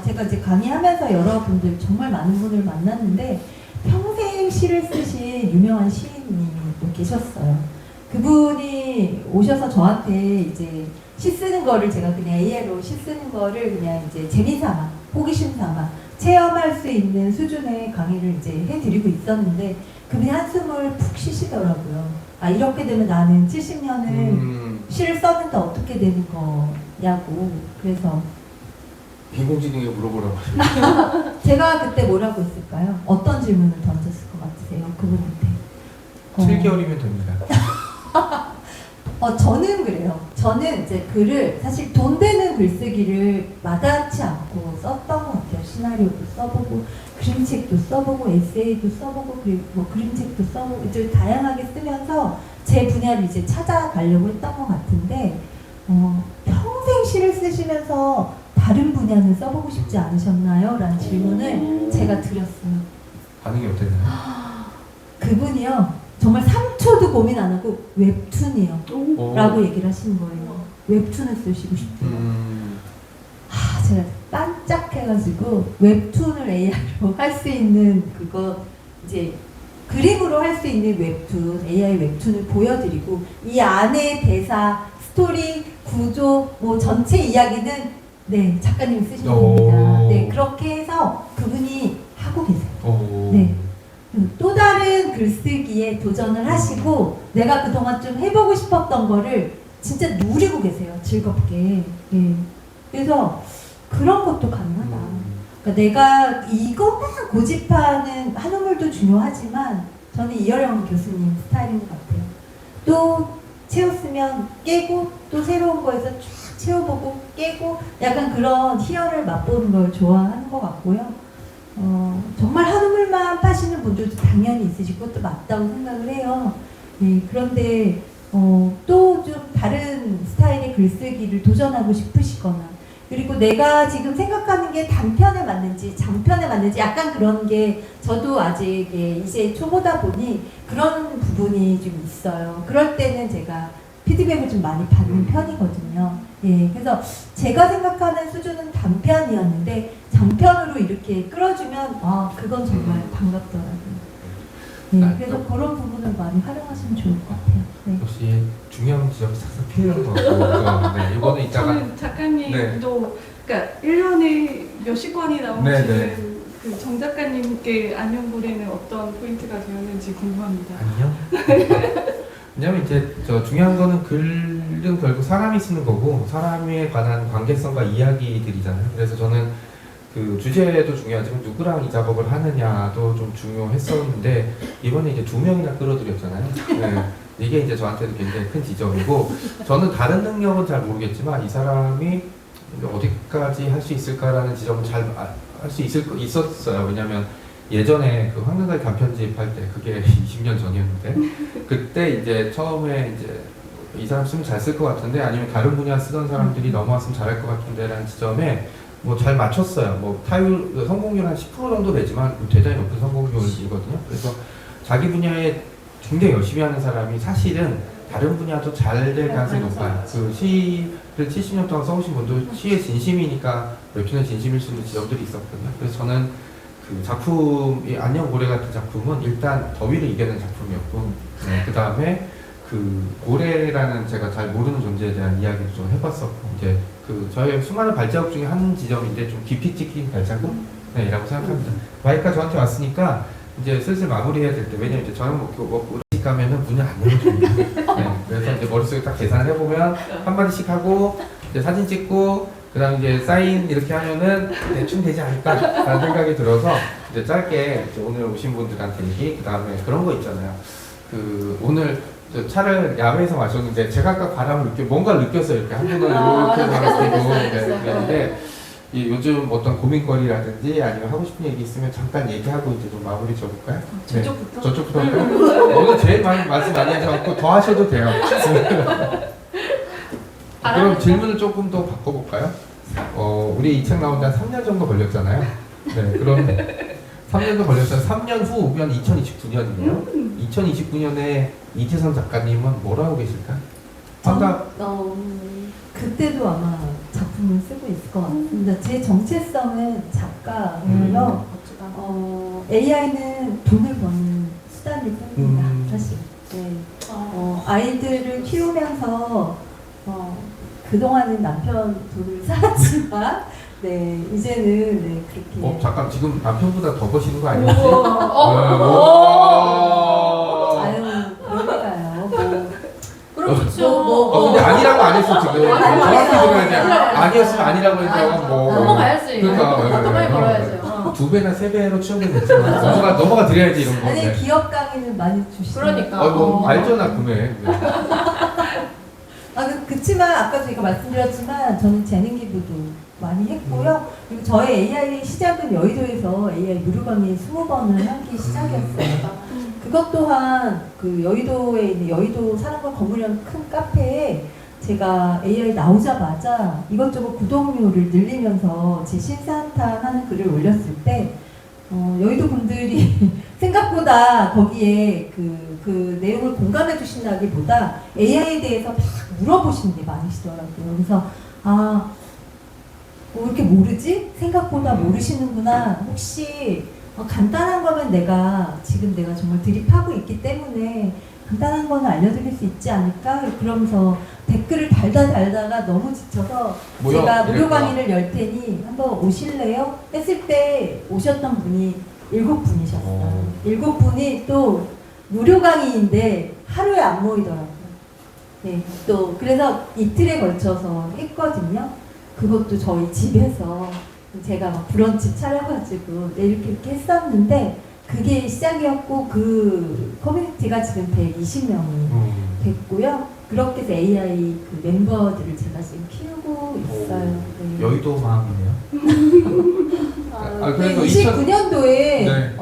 제가 이제 강의하면서 여러분들 정말 많은 분을 만났는데 평생 시를 쓰신 유명한 시인이 또 계셨어요. 그분이 오셔서 저한테 이제 시 쓰는 거를 제가 그냥 AI로 시 쓰는 거를 그냥 이제 재미삼아, 호기심 삼아 체험할 수 있는 수준의 강의를 이제 해드리고 있었는데 그분이 한숨을 푹 쉬시더라고요. 아, 이렇게 되면 나는 70년을 시를 썼는데 어떻게 되는 거냐고. 그래서 인공지능에 물어보라고. 제가 그때 뭐라고 했을까요? 어떤 질문을 던졌을 것 같으세요? 그분한테. 7개월이면 됩니다. 저는 그래요. 저는 이제 글을 사실 돈 되는 글쓰기를 마다하지 않고 썼던 것 같아요. 시나리오도 써보고 그림책도 써보고 에세이도 써보고 그리고 뭐 그림책도 써보고 이제 다양하게 쓰면서 제 분야를 이제 찾아가려고 했던 것 같은데 평생 시를 쓰시면서 다른 분야는 써보고 싶지 않으셨나요? 라는 질문을 제가 드렸어요. 반응이 어땠나요? 그분이요. 정말 3초도 고민 안 하고 웹툰이요. 라고 얘기를 하시는 거예요. 웹툰을 쓰시고 싶대요. 제가 깜짝해가지고 웹툰을 AI로 할 수 있는 그거 이제 그림으로 할 수 있는 웹툰, AI 웹툰을 보여드리고 이 안에 대사, 스토리, 구조, 뭐 전체 이야기는 네 작가님이 쓰시면 됩니다. 네 그렇게 해서 그분이 하고 계세요. 네. 또 다른 글쓰기에 도전을 하시고 내가 그동안 좀 해보고 싶었던 거를 진짜 누리고 계세요. 즐겁게. 예. 그래서 그런 것도 가능하다. 그러니까 내가 이것만 고집하는 한우물도 중요하지만 저는 이어령 교수님 스타일인 것 같아요. 또 채웠으면 깨고 또 새로운 거에서 쭉 채워보고 깨고 약간 그런 희열을 맛보는 걸 좋아하는 것 같고요. 정말 한우물만 파시는 분들도 당연히 있으실 것도 맞다고 생각을 해요. 네, 그런데 또 좀 다른 스타일의 글쓰기를 도전하고 싶으시거나 그리고 내가 지금 생각하는 게 단편에 맞는지 장편에 맞는지 약간 그런 게 저도 아직 이제 초보다 보니 그런 부분이 좀 있어요. 그럴 때는 제가 피드백을 좀 많이 받는 편이거든요. 예, 그래서 제가 생각하는 수준은 단편이었는데 장편으로 이렇게 끌어주면 그건 정말 반갑더라고요. 네, 그래서 그런 부분을 많이 활용하시면 좋을 것 같아요. 네. 역시 중요한 지점이 싹싹 피해는 것 같고 네, 이거는 이따가 저는 작가님도 그러니까 1년에 몇십 권이 나오시는 네. 그 정 작가님께 안녕고래는 어떤 포인트가 되었는지 궁금합니다. 안녕? 왜냐면 이제 중요한 거는 글은 결국 사람이 쓰는 거고 사람에 관한 관계성과 이야기들이잖아요. 그래서 저는 그 주제도 중요하지만 누구랑 이 작업을 하느냐도 좀 중요했었는데 이번에 이제 2명이나 끌어들였잖아요. 네. 이게 이제 저한테도 굉장히 큰 지점이고 저는 다른 능력은 잘 모르겠지만 이 사람이 어디까지 할 수 있을까라는 지점은 잘 할 수 있었어요. 왜냐면 예전에 그 황금가위 단편집 할 때 그게 20년 전이었는데 그때 이제 처음에 이제 이 사람 쓰면 잘 쓸 것 같은데 아니면 다른 분야 쓰던 사람들이 넘어왔으면 잘할 것 같은데라는 지점에 뭐 잘 맞췄어요. 뭐 타율 성공률 한 10% 정도 되지만 대단히 높은 성공률이거든요. 그래서 자기 분야에 굉장히 열심히 하는 사람이 사실은 다른 분야도 잘 될 가능성이 높아요. 그 시를 70년 동안 써오신 분도 시의 진심이니까 웹툰의 진심일 수 있는 지점들이 있었거든요. 그래서 저는 그 작품이 안녕고래 같은 작품은 일단 더위를 이겨낸 작품이었고 그 다음에 그 고래라는 제가 잘 모르는 존재에 대한 이야기를 좀 해봤었고 이제 그 저의 수많은 발자국 중에 한 지점인데 좀 깊이 찍힌 발자국 이라고 생각합니다. 마이크가 저한테 왔으니까 이제 슬슬 마무리해야 될 때 왜냐면 이제 저녁 먹고 음식 가면은 문을 안 열어줍니다. 네, 그래서 이제 머릿속에 딱 계산을 해보면 한 마디씩 하고 이제 사진 찍고 그다음 이제 사인 이렇게 하면은 대충 되지 않을까라는 생각이 들어서 이제 짧게 이제 오늘 오신 분들한테 얘기 그다음에 그런 거 있잖아요. 그 오늘 차를 야외에서 마셨는데 제가 아까 바람을 뭔가를 느꼈어요. 이렇게 한 분은 이렇게 바람 피고 그랬는데 이 요즘 어떤 고민거리라든지 아니면 하고 싶은 얘기 있으면 잠깐 얘기하고 이제 좀 마무리 줘볼까요? 저쪽부터? 저쪽부터 할까요? 오늘 제일 많이 말씀 많이 하지 않고 더 하셔도 돼요. 그럼 질문을 조금 더 바꿔볼까요? 우리 이 책 나온 지 한 3년 정도 걸렸잖아요. 네, 그럼 3년도 걸렸어요. 3년 후면 2029년이에요. 2029년에 이태선 작가님은 뭘 하고 계실까? 아까 그때도 아마 작품을 쓰고 있을 것 같습니다. 제 정체성은 작가고요. AI는 돈을 버는 수단일 뿐입니다. 사실. 네. 아이들을 키우면서 그동안은 남편 돈을 쌓았지만 네, 이제는 네, 그렇게 잠깐 지금 남편보다 더 버시는 거 아니에요? 아유, 그러니까요. 그렇죠. 근데 아니라고 안 했어 지금. 정확히 들어야 돼. 아니라고 아니었으면 아니라고 해서 뭐. 넘어가야지. 그러니까 더 많이 벌어야죠. 2배나 3배로 치우면 됐지만 넘어가 드려야지 이런 거. 아니 기업 강의는 많이 주시죠. 그러니까. 알죠 나 금액. 그치만 아까 저희가 말씀드렸지만 저는 재능 기부도 많이 했고요. 그리고 저의 AI 시작은 여의도에서 AI 무료 강의 20번을 하기 시작이었어요. 그것 또한 그 여의도에 있는 여의도 사랑과 건물이라는 큰 카페에 제가 AI 나오자마자 이것저것 구독료를 늘리면서 제 신사한탄하는 글을 올렸을 때 여의도 분들이 생각보다 거기에 그 내용을 공감해 주신다기보다 AI에 대해서 막 물어보시는 게 많으시더라고요. 그래서 왜 이렇게 모르지? 생각보다 모르시는구나. 혹시 간단한 거면 지금 내가 정말 드립하고 있기 때문에 간단한 거는 알려드릴 수 있지 않을까? 그러면서 댓글을 달다가 너무 지쳐서 제가 무료 강의를 열 테니 한번 오실래요? 했을 때 오셨던 분이 7분이셨어요. 7분이 또 무료 강의인데 하루에 안 모이더라고요. 네, 또 그래서 이틀에 걸쳐서 했거든요. 그것도 저희 집에서 제가 막 브런치 차려가지고 이렇게 했었는데 그게 시작이었고 그 커뮤니티가 지금 120명이 됐고요. 그렇게 해서 AI 그 멤버들을 제가 지금 키우고 있어요. 네. 여의도 마음이네요. 그래서 29년도에 네.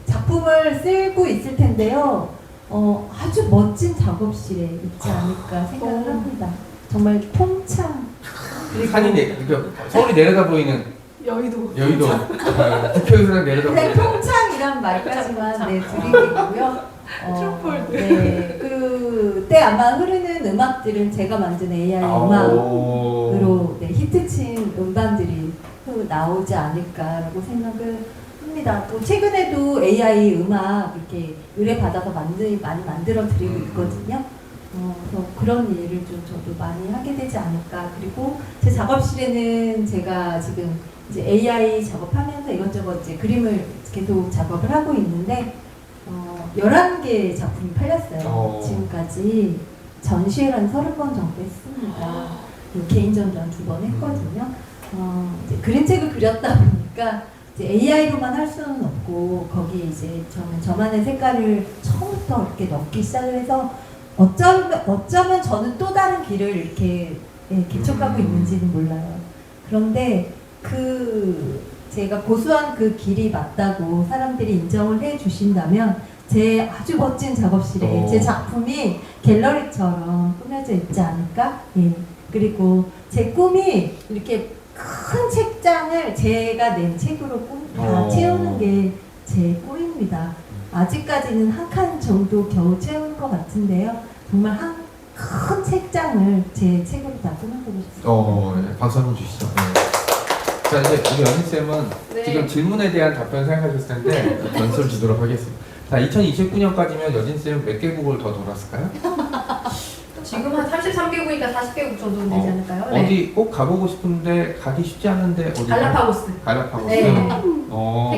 작품을 쓰고 있을 텐데요. 아주 멋진 작업실에 있지 않을까 생각을 합니다. 정말 통창 그리고 서울이 내려다 보이는 여의도. 국회의사당 내려다 그냥 보이는 통창이란 말까지만 드리겠고요. 네, 그때 아마 흐르는 음악들은 제가 만든 AI 음악으로 히트친 음반들이 나오지 않을까라고 생각을 합니다. 또 최근에도 AI 음악 이렇게 의뢰받아서 많이 만들어 드리고 있거든요. 그래서 그런 일을 좀 저도 많이 하게 되지 않을까. 그리고 제 작업실에는 제가 지금 이제 AI 작업하면서 이것저것 이제 그림을 계속 작업을 하고 있는데 11개 작품이 팔렸어요. 지금까지 전시회를 한 30번 정도 했습니다. 개인전도 한 2번 했거든요. 이제 그림책을 그렸다 보니까 이제 AI로만 할 수는 없고 거기에 이제 저는 저만의 색깔을 처음부터 이렇게 넣기 시작을 해서 어쩌면 저는 또 다른 길을 이렇게 개척하고 있는지는 몰라요. 그런데 제가 고수한 그 길이 맞다고 사람들이 인정을 해 주신다면 제 아주 멋진 작업실에 제 작품이 갤러리처럼 꾸며져 있지 않을까? 예. 그리고 제 꿈이 이렇게 큰 책장을 제가 낸 책으로 다 채우는 게 제 꿈입니다. 아직까지는 한 칸 정도 겨우 채운 것 같은데요. 정말 한 큰 책장을 제 책으로 다 꾸며보고 싶습니다. 네, 박수 한번 주시죠. 네. 자, 이제 우리 연희쌤은 지금 질문에 대한 답변 생각하셨을 텐데 변수를 주도록 하겠습니다. 자, 2029년까지면 여진쌤은 몇 개국을 더 돌았을까요? 지금 한 33개국이니까 40개국 정도 되지 않을까요? 어디 꼭 가보고 싶은데 가기 쉽지 않은데 어디? 갈라파고스.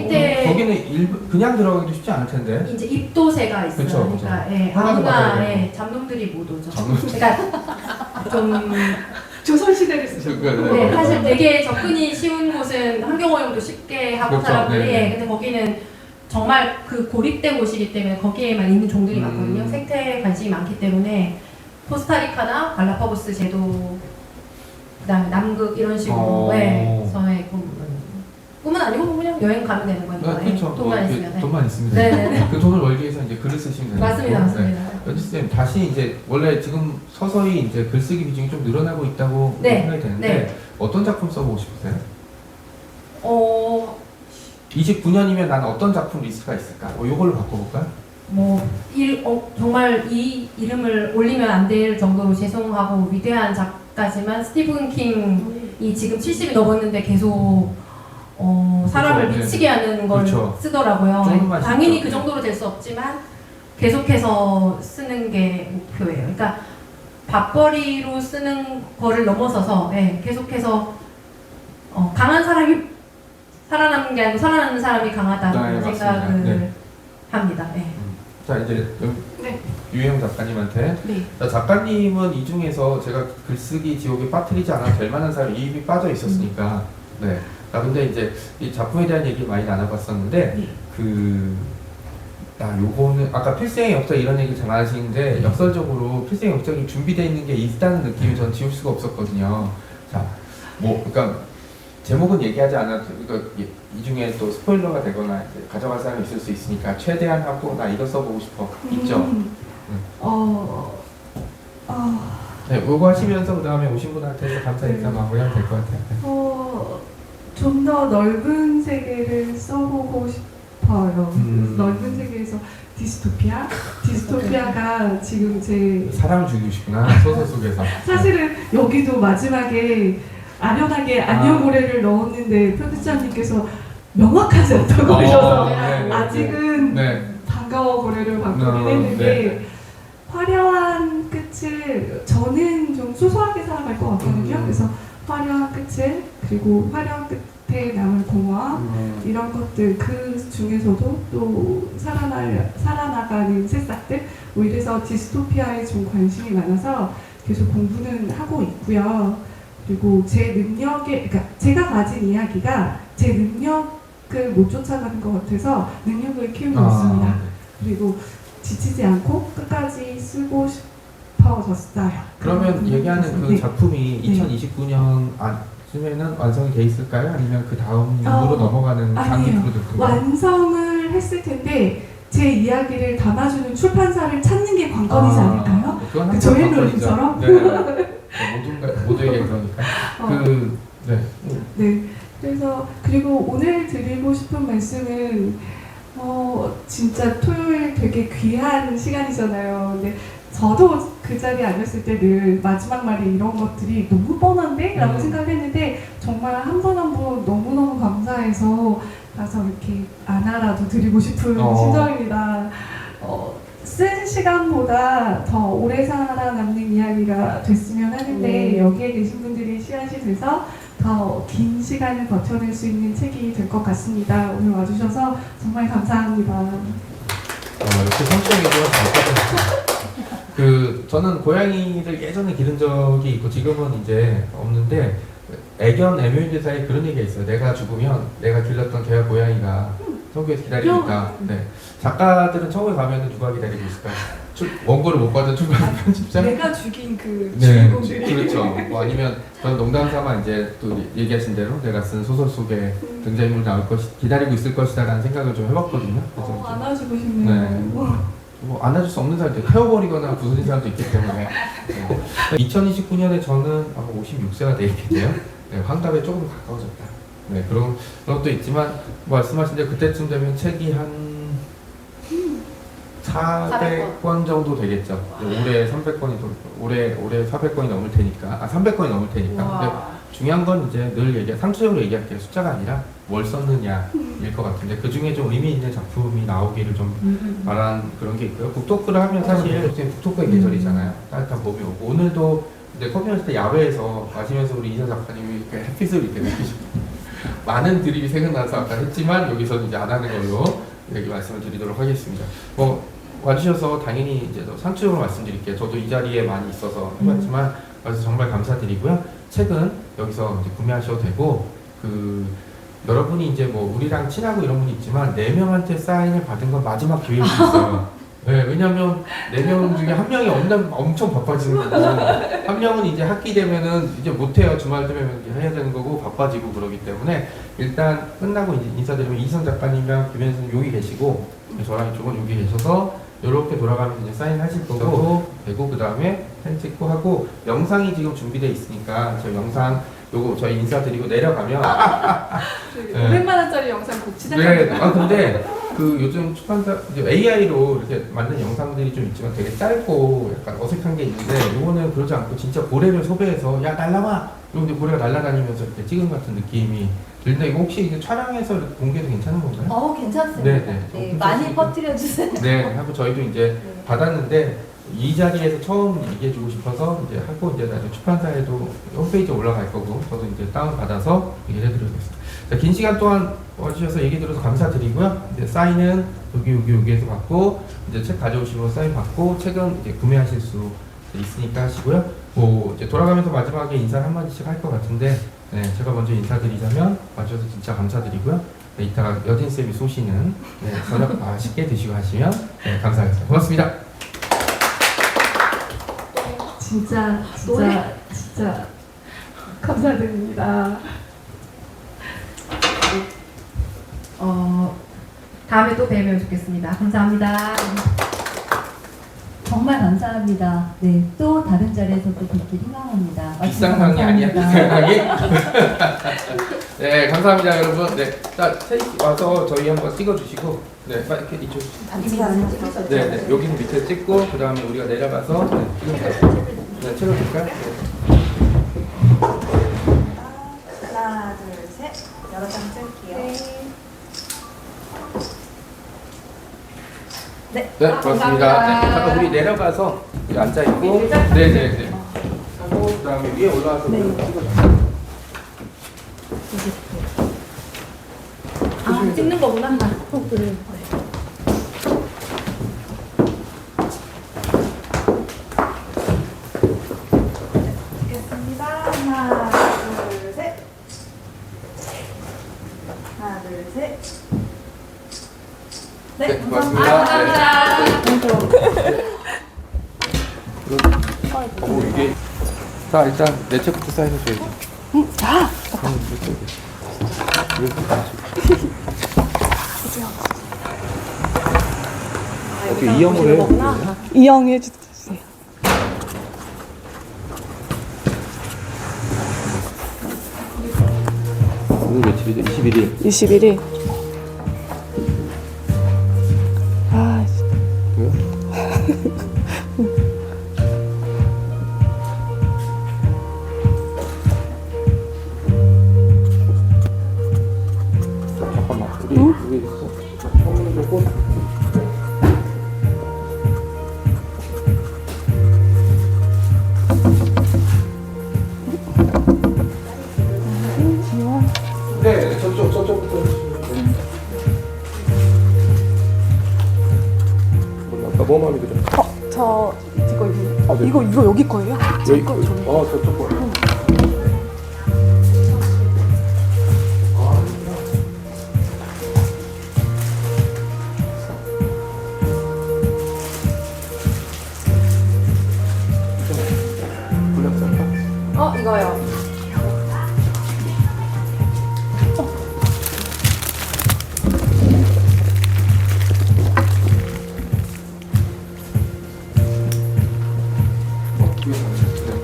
네. 거기는 그냥 들어가기도 쉽지 않을 텐데. 이제 입도세가 있어요. 그쵸. 그러니까 아무나 잡놈들이 못 오죠. 그러니까 좀 조선시대를 쓰셨고. 네, 사실 되게 접근이 쉬운 곳은 환경오염도 쉽게 하고 그렇죠. 사람들이. 네. 근데 거기는 정말 그 고립된 곳이기 때문에 거기에만 있는 종들이 많거든요. 생태에 관심이 많기 때문에 코스타리카나 갈라파고스 제도, 그다음에 남극 이런 식으로 저의 여행 가면 되는 거니까. 그렇죠. 돈만 뭐, 있으면. 네. 돈만 있으면 네네네. 그 돈을 벌기 위해서 이제 글을 쓰시면 되는 맞습니다, 거고. 맞습니다. 연지 쌤 다시 이제 원래 지금 서서히 이제 글쓰기 비중이 좀 늘어나고 있다고 네. 생각이 되는데 네. 어떤 작품 써보고 싶으세요? 29년이면 난 어떤 작품 리스트가 있을까? 이걸로 바꿔볼까요? 정말 이 이름을 올리면 안 될 정도로 죄송하고 위대한 작가지만 스티븐 킹이 지금 70이 넘었는데 계속 사람을 그렇죠. 미치게 하는 걸 그렇죠. 쓰더라고요. 조금만 당연히 쉽죠. 그 정도로 될 수 없지만 계속해서 쓰는 게 목표예요. 그러니까 밥벌이로 쓰는 거를 넘어서서 계속해서 강한 사람이 살아남는 게 아니고 살아남는 사람이 강하다는 네, 생각을 맞습니다. 네. 합니다. 자 이제 네. 유혜영 작가님한테 네. 자, 작가님은 이 중에서 제가 글쓰기 지옥에 빠뜨리지 않아도 될 만한 사람이 이미 빠져 있었으니까 네. 근데 이제 이 작품에 대한 얘기 많이 나눠봤었는데 네. 요거는 아까 필생의 역사 이런 얘기 잘 하시는데 역설적으로 필생의 역적이 준비되어 있는 게 있다는 느낌이 전 지울 수가 없었거든요. 자, 그러니까 제목은 얘기하지 않아도 그러니까 이 중에 또 스포일러가 되거나 이제 가져갈 사람이 있을 수 있으니까 최대한 하고 나 이거 써보고 싶어 있죠. 네, 요거 하시면서 그 다음에 오신 분한테 감사 인사 마무리하면 될 것 같아요. 좀 더 넓은 세계를 써보고 싶어요. 넓은 세계에서 디스토피아가 지금 제 사람을 죽이고 싶구나 소설 속에서. 사실은 여기도 마지막에 아련하게 안녕고래를 넣었는데 편집자님께서 명확하지 않다고 하셔서 네. 아직은 네. 반가워 고래를 바꾸긴 했는데 네. 화려한 끝을 저는 좀 소소하게 살아갈 것 같거든요. 그래서 화려한 끝을 그리고 화려한 끝에 남을 공허 이런 것들 그 중에서도 또 살아나가는 새싹들 이래서 디스토피아에 좀 관심이 많아서 계속 공부는 하고 있고요. 그리고 제 능력에 그러니까 제가 가진 이야기가 제 능력을 못 쫓아가는 것 같아서 능력을 키우고 있습니다. 그리고 지치지 않고 끝까지 쓰고 싶어졌어요. 그러면 얘기하는 그 네. 작품이 네. 2029년 쯤에는 완성이 돼 있을까요? 아니면 그 다음으로 넘어가는 장기 아니에요. 프로젝트인가요? 완성을 했을 텐데 제 이야기를 담아주는 출판사를 찾는 게 관건이지 않을까요? 그건 그 조앤 관건이죠. 롤린처럼? 네. 모두에게 그러니까. 네. 그래서 그리고 오늘 드리고 싶은 말씀은 진짜 토요일 되게 귀한 시간이잖아요. 근데 저도 그 자리에 앉았을 때 늘 마지막 말이 이런 것들이 너무 뻔한데? 라고 생각했는데 정말 한 분 한 분 너무너무 감사해서 가서 이렇게 안아라도 드리고 싶은 심정입니다. 쓴 시간보다 더 오래 살아남는 이야기가 됐으면 하는데 여기에 계신 분들이 씨앗이 돼서 더 긴 시간을 버텨낼 수 있는 책이 될 것 같습니다. 오늘 와주셔서 정말 감사합니다. 이렇게 성취형이고요. 저는 고양이를 예전에 기른 적이 있고 지금은 이제 없는데 애견 애묘인대사에 그런 얘기가 있어요. 내가 죽으면 내가 길렀던 개와 고양이가 천국에서 기다리니까. 네. 작가들은 천국에 가면 누가 기다리고 있을까요? 원고를 못 받은 출판 편집자? 내가 죽인 그 네, 주인공들이. 그렇죠. 아니면 저는 농담삼아 이제 또 얘기하신 대로 내가 쓴 소설 속에 등장인물 나올 기다리고 있을 것이다라는 생각을 좀 해봤거든요. 그래서 안아주고 싶네요. 네. 안아줄 수 없는 사람도 태워버리거나 부서진 사람도 있기 때문에 2029년에 저는 아마 56세가 돼 있겠네요. 네, 환갑에 조금 가까워졌다. 네, 그런 것도 있지만 말씀하신 대로 그때쯤 되면 책이 한 400권 정도 되겠죠. 올해 300권이 올해 400권이 넘을 테니까 300권이 넘을 테니까. 근데 중요한 건 이제 늘 상투적으로 얘기할게요. 숫자가 아니라 뭘 썼느냐일 것 같은데 그 중에 좀 의미 있는 작품이 나오기를 좀 바란 그런 게 있고요. 북토크를 하면 사실 북토크의 계절이잖아요. 따뜻한 봄이 오고 오늘도 이제 커피 마실 때 야외에서 마시면서 우리 이사 작가님이 이렇게 햇빛을 이렇게 느끼시고 많은 드립이 생각나서 아까 했지만 여기서는 이제 안 하는 걸로 여기 말씀을 드리도록 하겠습니다. 와주셔서 당연히 이제 상투적으로 말씀드릴게요. 저도 이 자리에 많이 있어서 해봤지만 그래서 정말 감사드리고요. 책은 여기서 이제 구매하셔도 되고 여러분이 이제 우리랑 친하고 이런 분이 있지만 4명한테 사인을 받은 건 마지막 기회일 수 있어요. 네, 왜냐면 4명 중에 한 명이 엄청 바빠지는 거고 한 명은 이제 학기 되면은 이제 못해요. 주말 되면 해야 되는 거고 바빠지고 그러기 때문에 일단 끝나고 이제 인사드리면 이선 작가님이랑 김현 선생님 여기 계시고 저랑 이쪽은 여기 계셔서 이렇게 돌아가면서 이제 사인하실 거고 되고 그 다음에 사진 찍고 하고 영상이 지금 준비되어 있으니까 저 영상 요거 저희 인사드리고 내려가면 네. 500만 원짜리 영상 꼭 네, 시작합니다. 아 근데 그 요즘 출판사 이제 AI로 이렇게 만든 영상들이 좀 있지만 되게 짧고 약간 어색한 게 있는데 요거는 그러지 않고 진짜 고래를 섭외해서 야 날라와 근데 고래가 날아다니면서 이렇게 찍은 것 같은 느낌이 들는데 이거 혹시 이제 촬영해서 이렇게 공개도 괜찮은 건가요? 괜찮습니다. 네, 네, 많이 퍼뜨려 주세요. 네, 하고 저희도 이제 받았는데 이 자리에서 처음 얘기해주고 싶어서 이제 하고 이제 나중에 출판사에도 홈페이지에 올라갈 거고 저도 이제 다운 받아서 얘기를 해드리겠습니다. 자, 긴 시간 동안 와주셔서 얘기 들어서 감사드리고요. 이제 사인은 여기에서 받고 이제 책 가져오시면 사인 받고 책은 이제 구매하실 수 있으니까 하시고요. 뭐 이제 돌아가면서 마지막에 인사 한 마디씩 할 것 같은데 네, 제가 먼저 인사드리자면 와주셔서 진짜 감사드리고요. 네, 이따가 여진쌤이 쏘시는 네, 저녁 맛있게 드시고 하시면 네, 감사하겠습니다. 고맙습니다. 진짜 감사드립니다. 다음에 또 뵈면 좋겠습니다. 감사합니다. 정말 감사합니다. 네, 또 다른 자리에서 또 뵙길 희망합니다. 비상항이 아니야, 비상항이? 네, 감사합니다, 여러분. 네, 자, 와서 저희 한번 찍어주시고, 네, 빨리 이렇게 이쪽. 네, 네, 여기는 밑에 찍고, 그 다음에 우리가 내려가서, 네, 찍으면 네, 찍어줄까요? 네. 하나, 둘, 셋. 여러 장 찍을게요. 네. 네, 고맙습니다. 네, 잠깐 우리 내려가서 여기 앉아있고, 네네네. 하고, 그 다음에 위에 올라와서 찍어줄까요? 찍는 거구나. 그래. 찍겠습니다. 하나, 둘, 셋. 하나, 둘, 셋. 네, 고맙습니다. 이게 자 일단 내 책부터 사인해줘야지. 자. 어떻게 이형으로 해? 이형 해주세요. 오늘 며칠이죠? 21일. 21일. 아, 왜요? 잠깐만, 우리 여기 있어. 처음으로 보고. 네, 저쪽부터. 아까 뭐 마음에 들어? 저 이거 아, 네. 이거 여기 거예요? 여기 거, 저쪽 거. 이거요.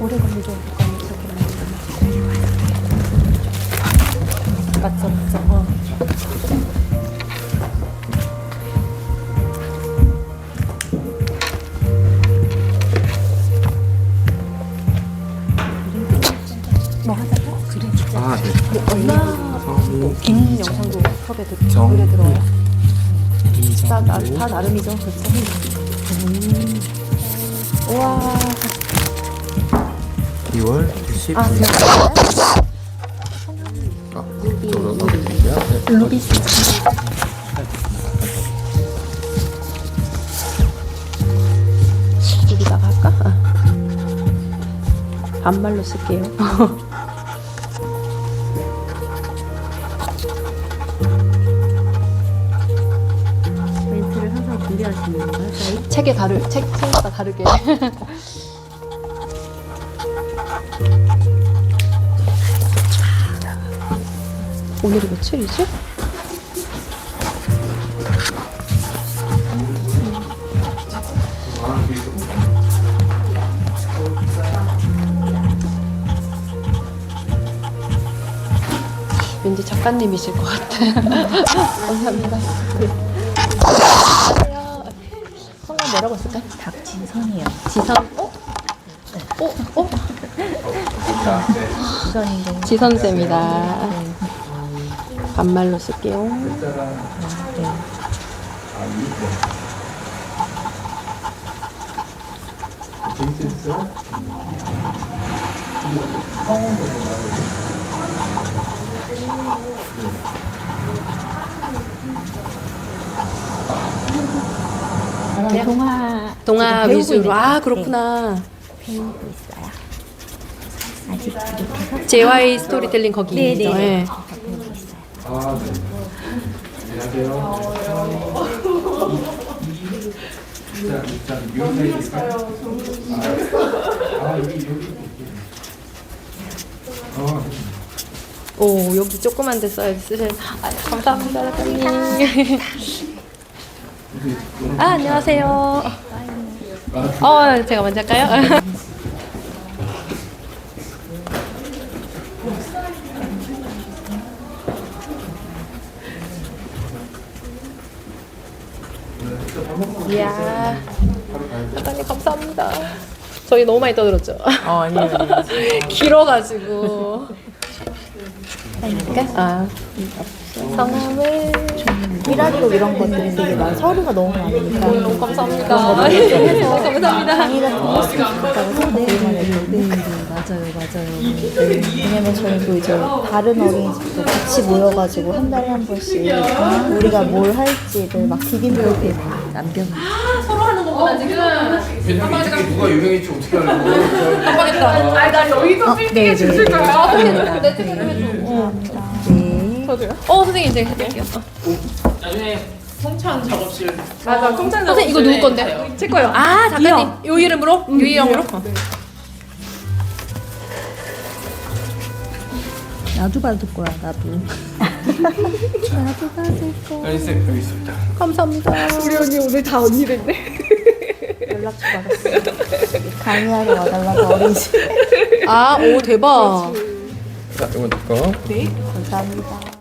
오래 걸리죠. 맞죠. 뭐 하자고? 그래. 아, 네. 긴 영상도 섭외 노래 들어요. 다 나름이죠, 그렇죠? 우와. 2월 10일. 아, 제가 저로 넣어드릴게요. 네. 루비스. 여기다가 할까? 반말로 쓸게요. 멘트를 항상 준비하시는 건가요? 책마다 다르게. 오늘이 며칠이지? 왠지 작가님이실 것 같아. 감사합니다. 성함 뭐라고 했을까? 박지선이요. 지선. 지선인데. 지선쌤이다. 반말로 쓸게요. 재밌었어요? 동화 지금 배우고 위주로. 있는 아, 그렇구나. 배우고 있어요. 아직 부족해서. JY 스토리텔링 거기. 네네. 있죠? 예. 배우고 있어요. 아, 네. 안녕하세요. 자, 미용사이실까요? 여기. 오, 여기 조그만 데 써야 쓰셔야 감사합니다, 작가님. 아, 안녕하세요. 제가 먼저 할까요? 이야, 작가님 감사합니다. 저희 너무 많이 떠들었죠? 아니에요. 길어가지고. 그러니까 성함을 일하기로 이런 것들이 되게 서류가 너무 많으니까. 너무 감사합니다. 감사합니다. 강의 같은 거 했으면 좋겠다고 생각해요. 네, 맞아요. 왜냐면 저희 또 이제 다른 어린이집도 같이 모여가지고 한 달에 한 번씩 우리가 뭘 할지를 막 비빔밥에 다 남겨놓고 서로 하는 거구나 지금. 회장님 이쪽에 누가 유명인지 어떻게 알고? 깜빡했다. 아니 나 여의도 빌딩에 주실 거야. 내 책으로 해줘. 네. 선생님 이제 해드릴게요. 나중에 송찬 작업실 맞아, 통장 선생님 이거 누구 건데? 제 거요. 아, 작가님. 요 이름으로? 유희영으로? 나도 받을 거야, 나도. 나도 받을 거야. 연희쌤 여기 있습니다. 감사합니다. 우리 언니 오늘 다 언니랬네. 연락처 받았어요. 강의하러 와달라고 어린이집. 아, 오, 대박. 자, 이건 내 거. 감사합니다.